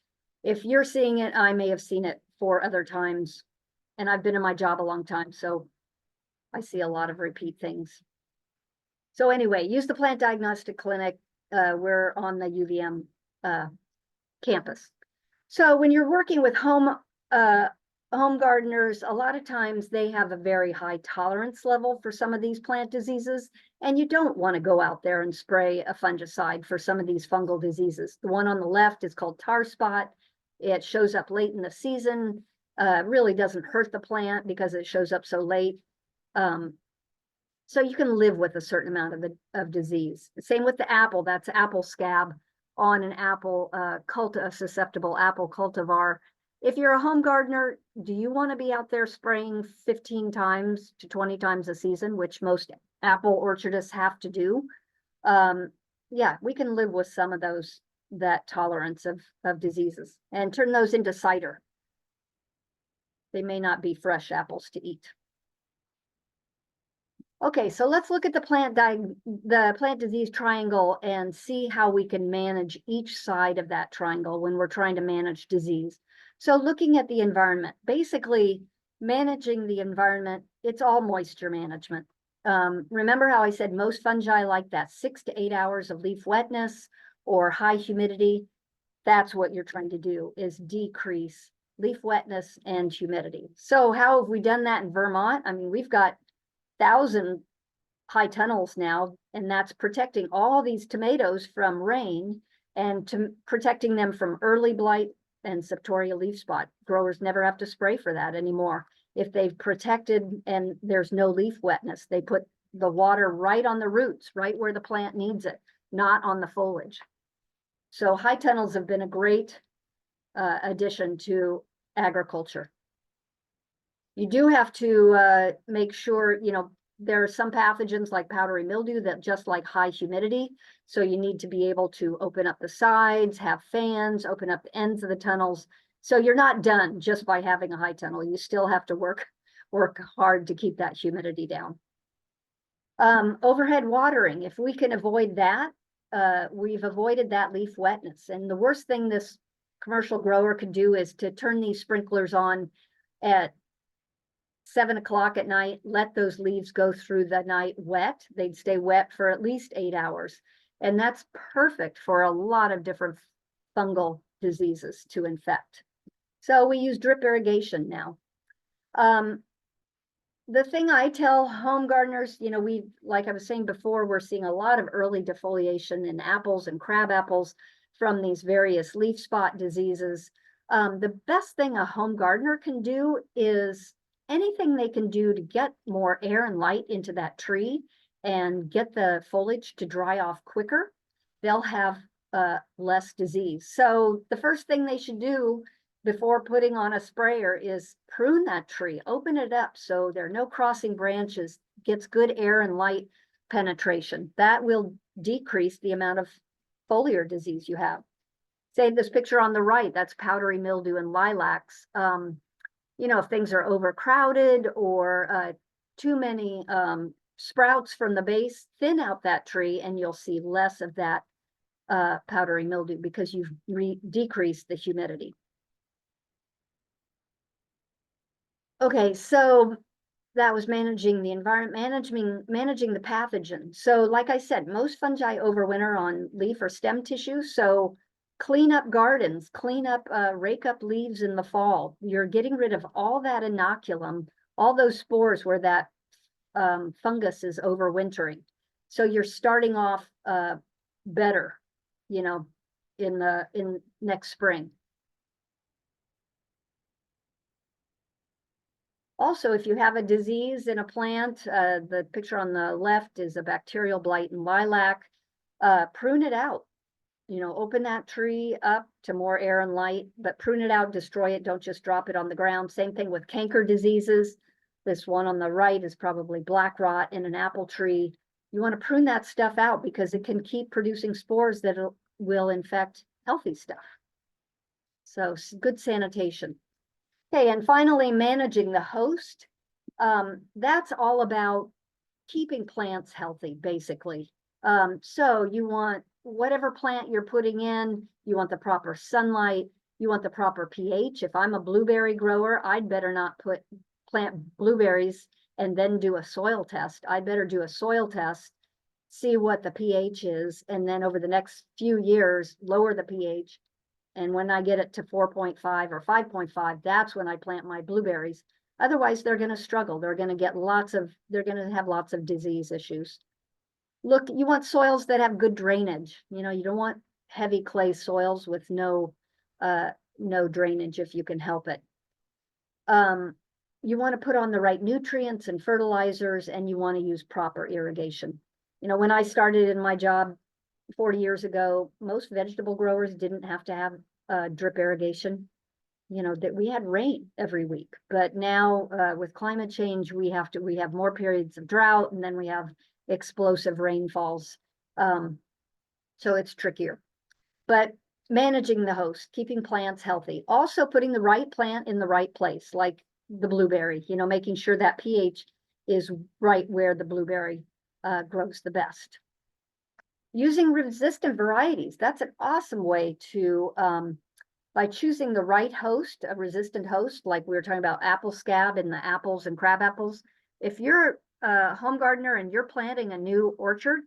if you're seeing it, I may have seen it 4 other times, and I've been in my job a long time, so I see a lot of repeat things. So anyway, use the plant diagnostic clinic. We're on the UVM campus. So when you're working with home gardeners, a lot of times they have a very high tolerance level for some of these plant diseases, and you don't want to go out there and spray a fungicide for some of these fungal diseases. The one on the left is called tar spot. It shows up late in the season, really doesn't hurt the plant because it shows up so late. So you can live with a certain amount of disease. Same with the apple. That's apple scab on an apple, a susceptible apple cultivar. If you're a home gardener, do you want to be out there spraying 15 times to 20 times a season, which most apple orchardists have to do? Yeah, we can live with some of that tolerance of diseases and turn those into cider. They may not be fresh apples to eat. Okay, so let's look at the plant disease triangle and see how we can manage each side of that triangle when we're trying to manage disease. So looking at the environment, basically managing the environment, it's all moisture management. Remember how I said most fungi like that 6 to 8 hours of leaf wetness or high humidity? That's what you're trying to do, is decrease leaf wetness and humidity. So how have we done that in Vermont? I mean, we've got 1,000 high tunnels now, and that's protecting all these tomatoes from rain and protecting them from early blight and septoria leaf spot. Growers never have to spray for that anymore. If they've protected and there's no leaf wetness, they put the water right on the roots, right where the plant needs it, not on the foliage. So high tunnels have been a great addition to agriculture. You do have to make sure, there are some pathogens like powdery mildew that just like high humidity. So you need to be able to open up the sides, have fans, open up the ends of the tunnels. So you're not done just by having a high tunnel. You still have to work hard to keep that humidity down. Overhead watering, if we can avoid that, we've avoided that leaf wetness. And the worst thing this commercial grower could do is to turn these sprinklers on at 7 o'clock at night, let those leaves go through the night wet. They'd stay wet for at least 8 hours. And that's perfect for a lot of different fungal diseases to infect. So we use drip irrigation now. The thing I tell home gardeners, like I was saying before, we're seeing a lot of early defoliation in apples and crab apples from these various leaf spot diseases. The best thing a home gardener can do is anything they can do to get more air and light into that tree and get the foliage to dry off quicker, they'll have less disease. So the first thing they should do before putting on a sprayer is prune that tree, open it up so there are no crossing branches, gets good air and light penetration. That will decrease the amount of foliar disease you have. Say this picture on the right, that's powdery mildew and lilacs. If things are overcrowded or too many sprouts from the base, thin out that tree and you'll see less of that powdery mildew because you've decreased the humidity. Okay, so that was managing the environment, managing the pathogen. So like I said, most fungi overwinter on leaf or stem tissue. So clean up gardens, rake up leaves in the fall. You're getting rid of all that inoculum, all those spores where that fungus is overwintering. So you're starting off better, in next spring. Also, if you have a disease in a plant, the picture on the left is a bacterial blight in lilac, prune it out. Open that tree up to more air and light, but prune it out, destroy it. Don't just drop it on the ground. Same thing with canker diseases. This one on the right is probably black rot in an apple tree. You want to prune that stuff out because it can keep producing spores that will infect healthy stuff. So good sanitation. Okay, and finally, managing the host. That's all about keeping plants healthy, basically. So you want whatever plant you're putting in, you want the proper sunlight, you want the proper pH. If I'm a blueberry grower, I'd better not plant blueberries and then do a soil test. I'd better do a soil test, see what the pH is, and then over the next few years, lower the pH. And when I get it to 4.5 or 5.5, that's when I plant my blueberries. Otherwise, they're going to struggle. They're going to have lots of disease issues. Look, you want soils that have good drainage. You don't want heavy clay soils with no drainage if you can help it. You want to put on the right nutrients and fertilizers, and you want to use proper irrigation. When I started in my job 40 years ago, most vegetable growers didn't have to have drip irrigation. That we had rain every week, but now with climate change, we have more periods of drought, and then we have explosive rainfalls. So it's trickier, but managing the host, keeping plants healthy, also putting the right plant in the right place, like the blueberry, making sure that pH is right where the blueberry grows the best. Using resistant varieties, that's an awesome way to, by choosing the right host, a resistant host, like we were talking about apple scab in the apples and crab apples. If you're a home gardener and you're planting a new orchard,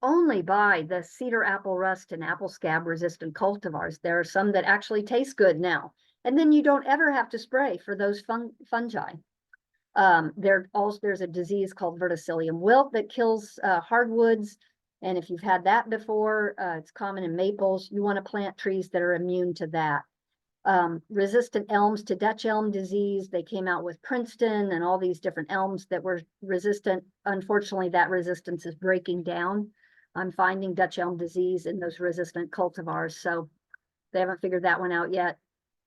only buy the cedar apple rust and apple scab resistant cultivars. There are some that actually taste good now. And then you don't ever have to spray for those fungi. There's a disease called verticillium wilt that kills hardwoods. And if you've had that before, it's common in maples. You want to plant trees that are immune to that. Resistant elms to Dutch elm disease. They came out with Princeton and all these different elms that were resistant. Unfortunately, that resistance is breaking down. I'm finding Dutch elm disease in those resistant cultivars. So they haven't figured that one out yet.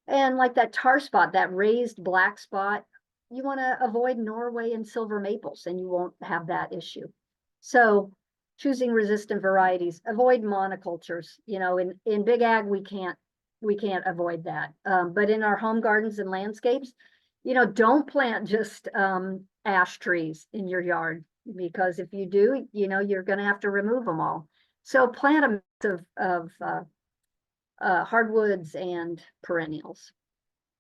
And like that tar spot, that raised black spot, you want to avoid Norway and silver maples, and you won't have that issue. So choosing resistant varieties, avoid monocultures. In big ag, we can't avoid that. But in our home gardens and landscapes, don't plant just ash trees in your yard, because if you do, you're going to have to remove them all. So plant a mix of hardwoods and perennials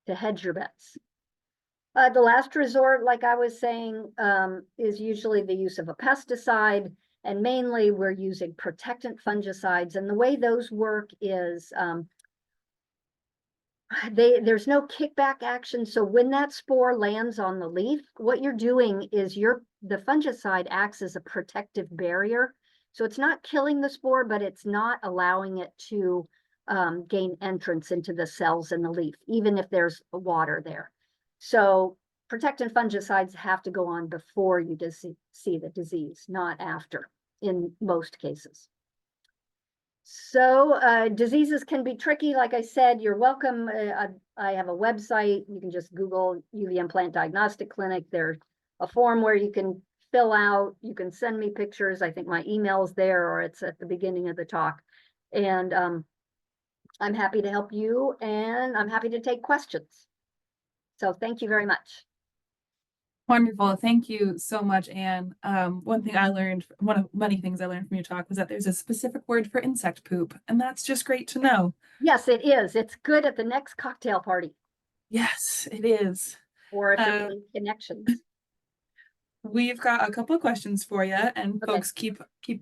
to hedge your bets. The last resort, like I was saying, is usually the use of a pesticide. And mainly we're using protectant fungicides. And the way those work is there's no kickback action. So when that spore lands on the leaf, what you're doing is the fungicide acts as a protective barrier. So it's not killing the spore, but it's not allowing it to gain entrance into the cells in the leaf, even if there's water there. So protectant fungicides have to go on before you see the disease, not after, in most cases. So diseases can be tricky. Like I said, you're welcome. I have a website. You can just Google UVM Plant Diagnostic Clinic. There's a form where you can fill out. You can send me pictures. I think my email's there, or it's at the beginning of the talk. And I'm happy to help you, and I'm happy to take questions. So thank you very much. Wonderful. Thank you so much, Anne. One of many things I learned from your talk was that there's a specific word for insect poop, and that's just great to know. Yes, it is. It's good at the next cocktail party. Yes, it is. Or if there's any connections. We've got a couple of questions for you, and Okay. folks keep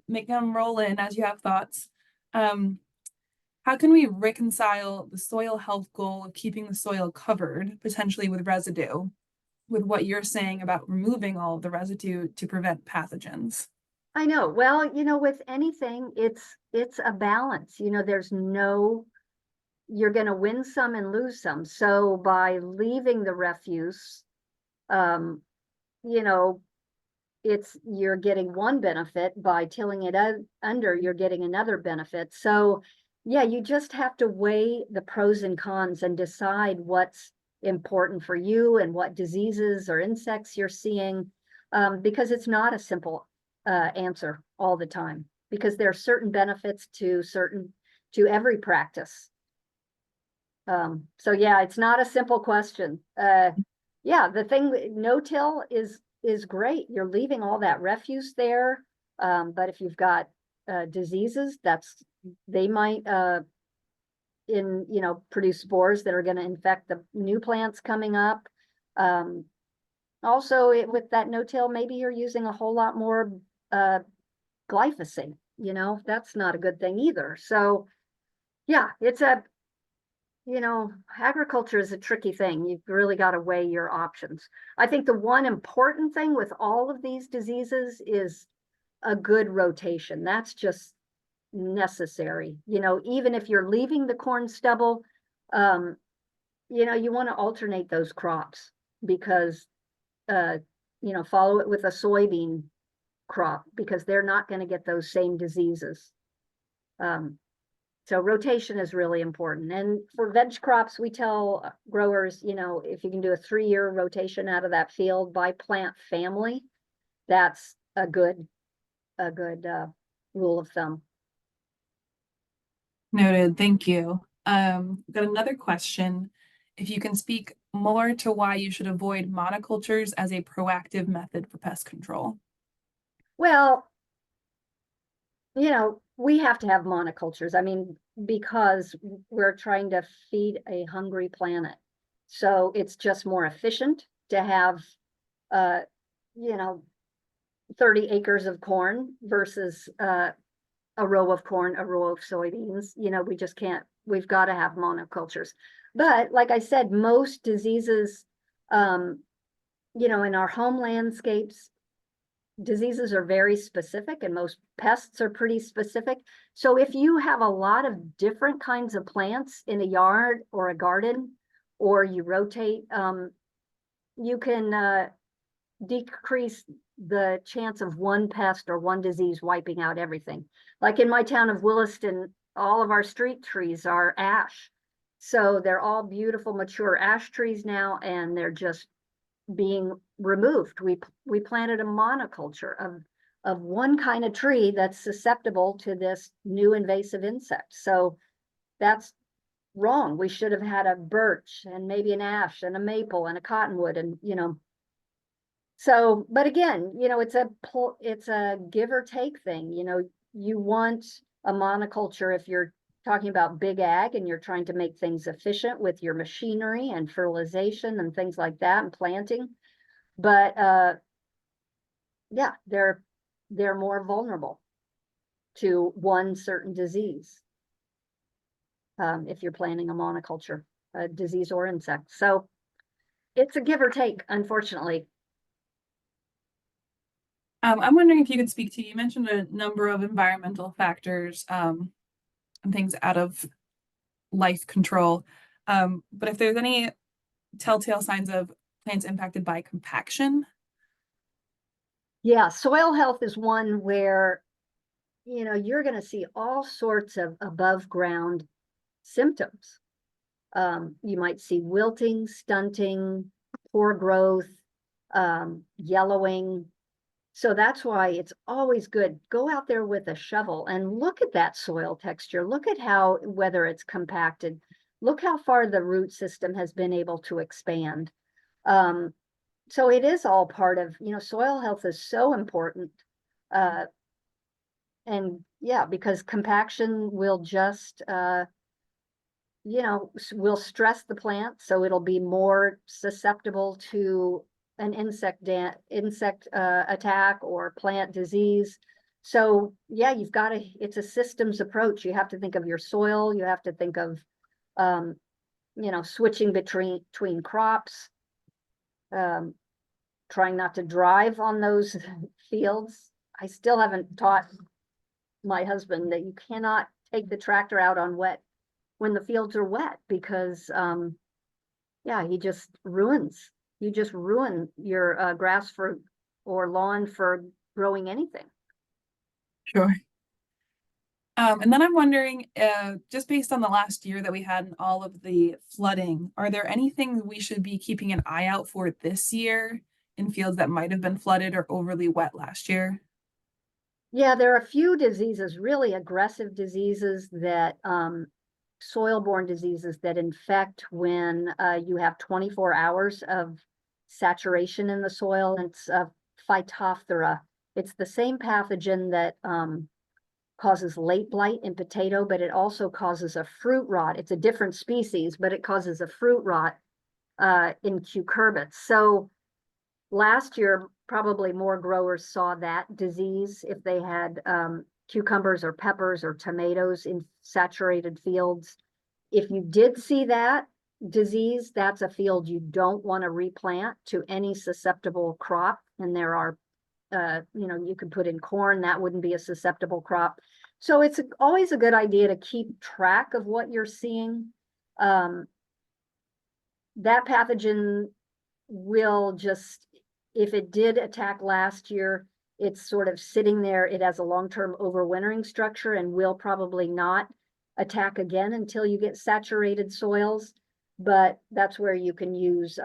making them roll in as you have thoughts. How can we reconcile the soil health goal of keeping the soil covered, potentially with residue, with what you're saying about removing all of the residue to prevent pathogens? I know. Well, with anything, it's a balance. You're going to win some and lose some. So by leaving the refuse, you're getting one benefit. By tilling it under, you're getting another benefit. So yeah, you just have to weigh the pros and cons and decide what's important for you and what diseases or insects you're seeing, because it's not a simple answer all the time, because there are certain benefits to every practice. So yeah, it's not a simple question. Yeah, the thing, no-till is great. You're leaving all that refuse there. But if you've got diseases, they might produce spores that are going to infect the new plants coming up. Also, with that no-till, maybe you're using a whole lot more glyphosate. That's not a good thing either. So yeah, agriculture is a tricky thing. You've really got to weigh your options. I think the one important thing with all of these diseases is a good rotation. That's just necessary. Even if you're leaving the corn stubble, you want to alternate those crops, because, follow it with a soybean crop, because they're not going to get those same diseases. So rotation is really important. And for veg crops, we tell growers, if you can do a 3-year rotation out of that field by plant family, that's a good rule of thumb. Noted. Thank you. Got another question. If you can speak more to why you should avoid monocultures as a proactive method for pest control. Well, we have to have monocultures. I mean, because we're trying to feed a hungry planet. So it's just more efficient to have, 30 acres of corn versus a row of corn, a row of soybeans. We just can't, we've got to have monocultures. But like I said, most diseases, in our home landscapes, diseases are very specific, and most pests are pretty specific. So if you have a lot of different kinds of plants in a yard or a garden, or you rotate, you can decrease the chance of one pest or one disease wiping out everything. Like in my town of Williston, all of our street trees are ash. So they're all beautiful, mature ash trees now, and they're just being removed. We planted a monoculture of one kind of tree that's susceptible to this new invasive insect. So that's wrong. We should have had a birch and maybe an ash and a maple and a cottonwood, and so, but again, it's a give or take thing. You want a monoculture if you're talking about big ag and you're trying to make things efficient with your machinery and fertilization and things like that and planting. But yeah, they're more vulnerable to one certain disease if you're planting a monoculture, a disease or insect. So it's a give or take, unfortunately. I'm wondering if you could speak to, you mentioned a number of environmental factors and things out of life control. But if there's any telltale signs of plants impacted by compaction? Yeah, soil health is one where, you're going to see all sorts of above ground symptoms. You might see wilting, stunting, poor growth, yellowing. So that's why it's always good. Go out there with a shovel and look at that soil texture. Look at whether it's compacted. Look how far the root system has been able to expand. So it is all part of, soil health is so important. And yeah, because compaction will just, will stress the plant. So it'll be more susceptible to an insect attack or plant disease. So yeah, it's a systems approach. You have to think of your soil. You have to think of, switching between crops, trying not to drive on those fields. I still haven't taught my husband that you cannot take the tractor out on when the fields are wet, because yeah, you just ruin your grass or lawn for growing anything. Sure. And then I'm wondering, just based on the last year that we had and all of the flooding, are there anything we should be keeping an eye out for this year in fields that might have been flooded or overly wet last year? Yeah, there are a few diseases, really aggressive diseases that, soil-borne diseases that infect when you have 24 hours of saturation in the soil. And it's Phytophthora. It's the same pathogen that causes late blight in potato, but it also causes a fruit rot. It's a different species, but it causes a fruit rot in cucurbits. So last year, probably more growers saw that disease if they had cucumbers or peppers or tomatoes in saturated fields. If you did see that disease, that's a field you don't want to replant to any susceptible crop. And there are, you could put in corn, that wouldn't be a susceptible crop. So it's always a good idea to keep track of what you're seeing. That pathogen will just, if it did attack last year, it's sort of sitting there. It has a long-term overwintering structure and will probably not attack again until you get saturated soils. But that's where you can use,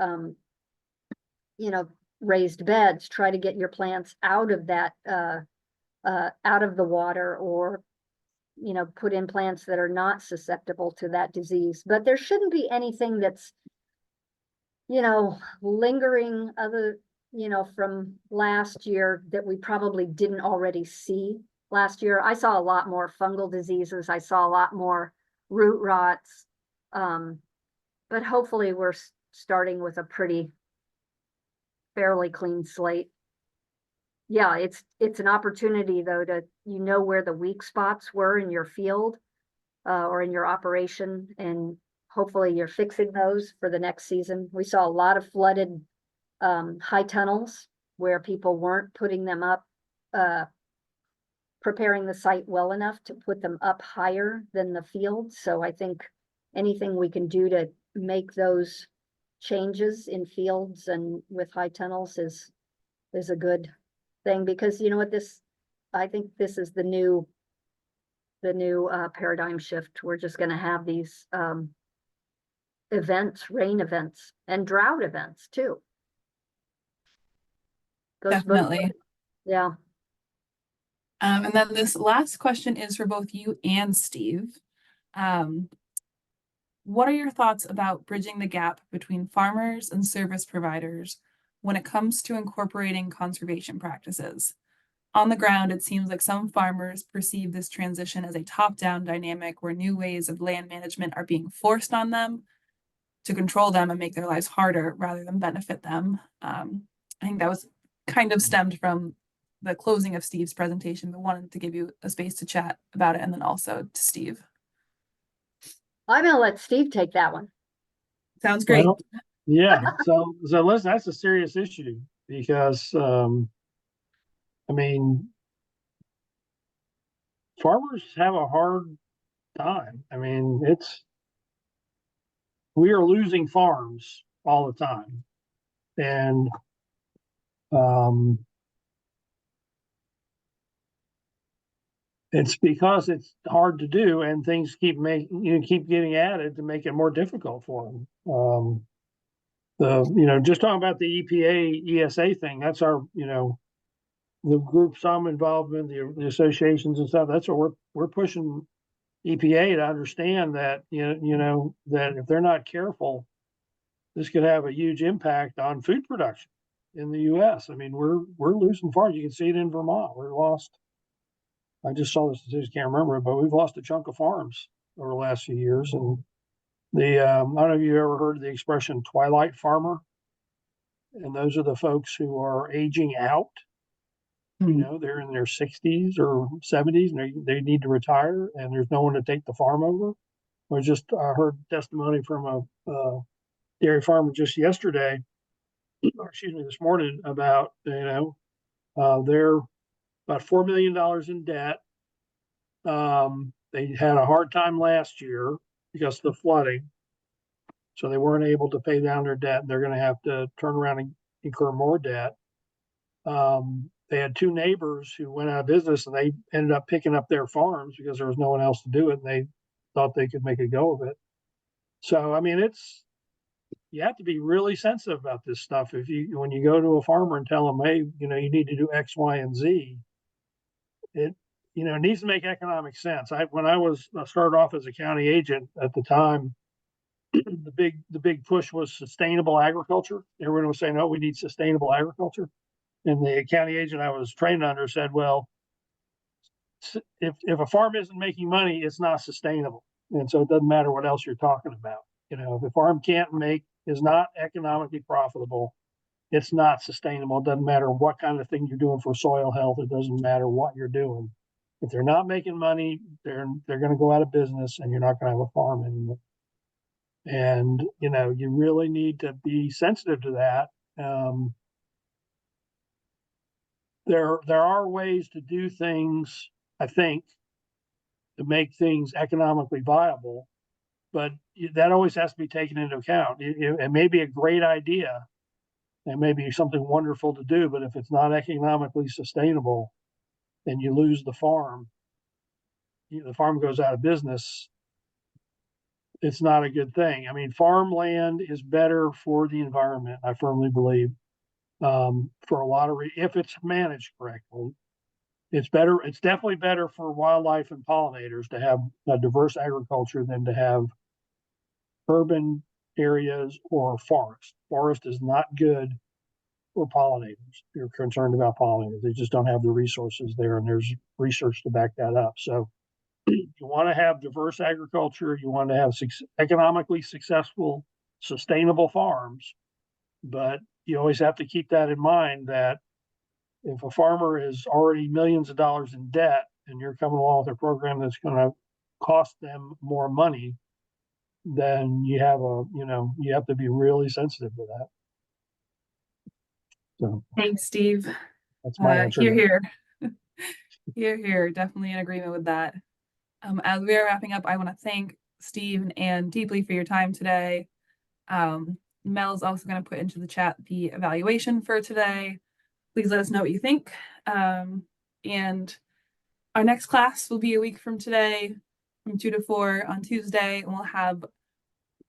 raised beds, try to get your plants out of that, out of the water, or, put in plants that are not susceptible to that disease. But there shouldn't be anything that's, lingering from last year that we probably didn't already see last year. I saw a lot more fungal diseases. I saw a lot more root rots. But hopefully we're starting with a pretty fairly clean slate. Yeah, it's an opportunity though to, where the weak spots were in your field or in your operation, and hopefully you're fixing those for the next season. We saw a lot of flooded high tunnels where people weren't putting them up, preparing the site well enough to put them up higher than the field. So I think anything we can do to make those changes in fields and with high tunnels is a good thing, because I think this is the new paradigm shift. We're just going to have these events, rain events and drought events too. Definitely. Yeah. And then this last question is for both you and Steve. What are your thoughts about bridging the gap between farmers and service providers when it comes to incorporating conservation practices? On the ground, it seems like some farmers perceive this transition as a top-down dynamic where new ways of land management are being forced on them to control them and make their lives harder rather than benefit them. I think that was kind of stemmed from the closing of Steve's presentation, but wanted to give you a space to chat about it, and then also to Steve. I'm going to let Steve take that one. Sounds great. Well, yeah. So listen, that's a serious issue because, farmers have a hard time. We are losing farms all the time. And, it's because it's hard to do, and things keep getting added to make it more difficult for them. Just talking about the EPA ESA thing, that's our, the groups I'm involved in, the associations and stuff. That's what we're pushing EPA to understand that, that if they're not careful, this could have a huge impact on food production in the U.S. We're losing farms. You can see it in Vermont. I just saw this, I can't remember it, but we've lost a chunk of farms over the last few years. And I don't know if you ever heard of the expression twilight farmer. And those are the folks who are aging out. They're in their 60s or 70s and they need to retire, and there's no one to take the farm over. I just heard testimony from a dairy farmer just yesterday, this morning, about, they're about $4 million in debt. They had a hard time last year because of the flooding. So they weren't able to pay down their debt. They're going to have to turn around and incur more debt. they had two neighbors who went out of business, and they ended up picking up their farms because there was no one else to do it, and they thought they could make a go of it. So, I mean, you have to be really sensitive about this stuff. When you go to a farmer and tell them, hey, you need to do X, Y, and Z, it needs to make economic sense. When I started off as a county agent at the time, the big push was sustainable agriculture. Everyone was saying, "Oh, we need sustainable agriculture," and the county agent I was trained under said, "Well, if a farm isn't making money, it's not sustainable, and so it doesn't matter what else you're talking about. If a farm is not economically profitable, it's not sustainable. It doesn't matter what kind of thing you're doing for soil health. It doesn't matter what you're doing. If they're not making money, they're going to go out of business, and you're not going to have a farm anymore." And, you really need to be sensitive to that. There are ways to do things, I think, to make things economically viable, but that always has to be taken into account. It may be a great idea, it may be something wonderful to do, but if it's not economically sustainable and you lose the farm goes out of business, it's not a good thing. I mean, farmland is better for the environment, I firmly believe, for a lot of if it's managed correctly. It's better. It's definitely better for wildlife and pollinators to have a diverse agriculture than to have urban areas or forest. Forest is not good for pollinators. If you're concerned about pollinators, they just don't have the resources there, and there's research to back that up. So you want to have diverse agriculture, you want to have economically successful, sustainable farms, but you always have to keep that in mind that if a farmer is already millions of dollars in debt and you're coming along with a program that's going to cost them more money, then you have to be really sensitive to that. So Thanks, Steve. that's my answer. Here. Here, definitely in agreement with that. As we are wrapping up, I want to thank Steve and Ann deeply for your time today. Mel's also going to put into the chat the evaluation for today. Please let us know what you think. And our next class will be a week from today, from 2 to 4 on Tuesday, and we'll have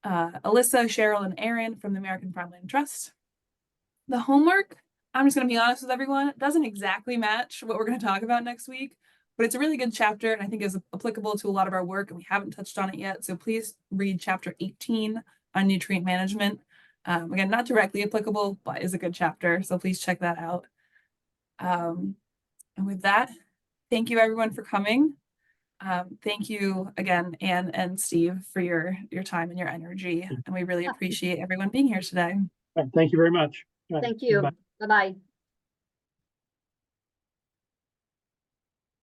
Alyssa, Cheryl, and Aaron from the American Farmland Trust. The homework, I'm just going to be honest with everyone, it doesn't exactly match what we're going to talk about next week, but it's a really good chapter and I think is applicable to a lot of our work, and we haven't touched on it yet. So please read chapter 18 on nutrient management. Again, not directly applicable, but is a good chapter. So please check that out. And with that, thank you everyone for coming. Thank you again, Ann and Steve, for your time and your energy. And we really appreciate everyone being here today. Thank you very much. Thank you. Bye-bye.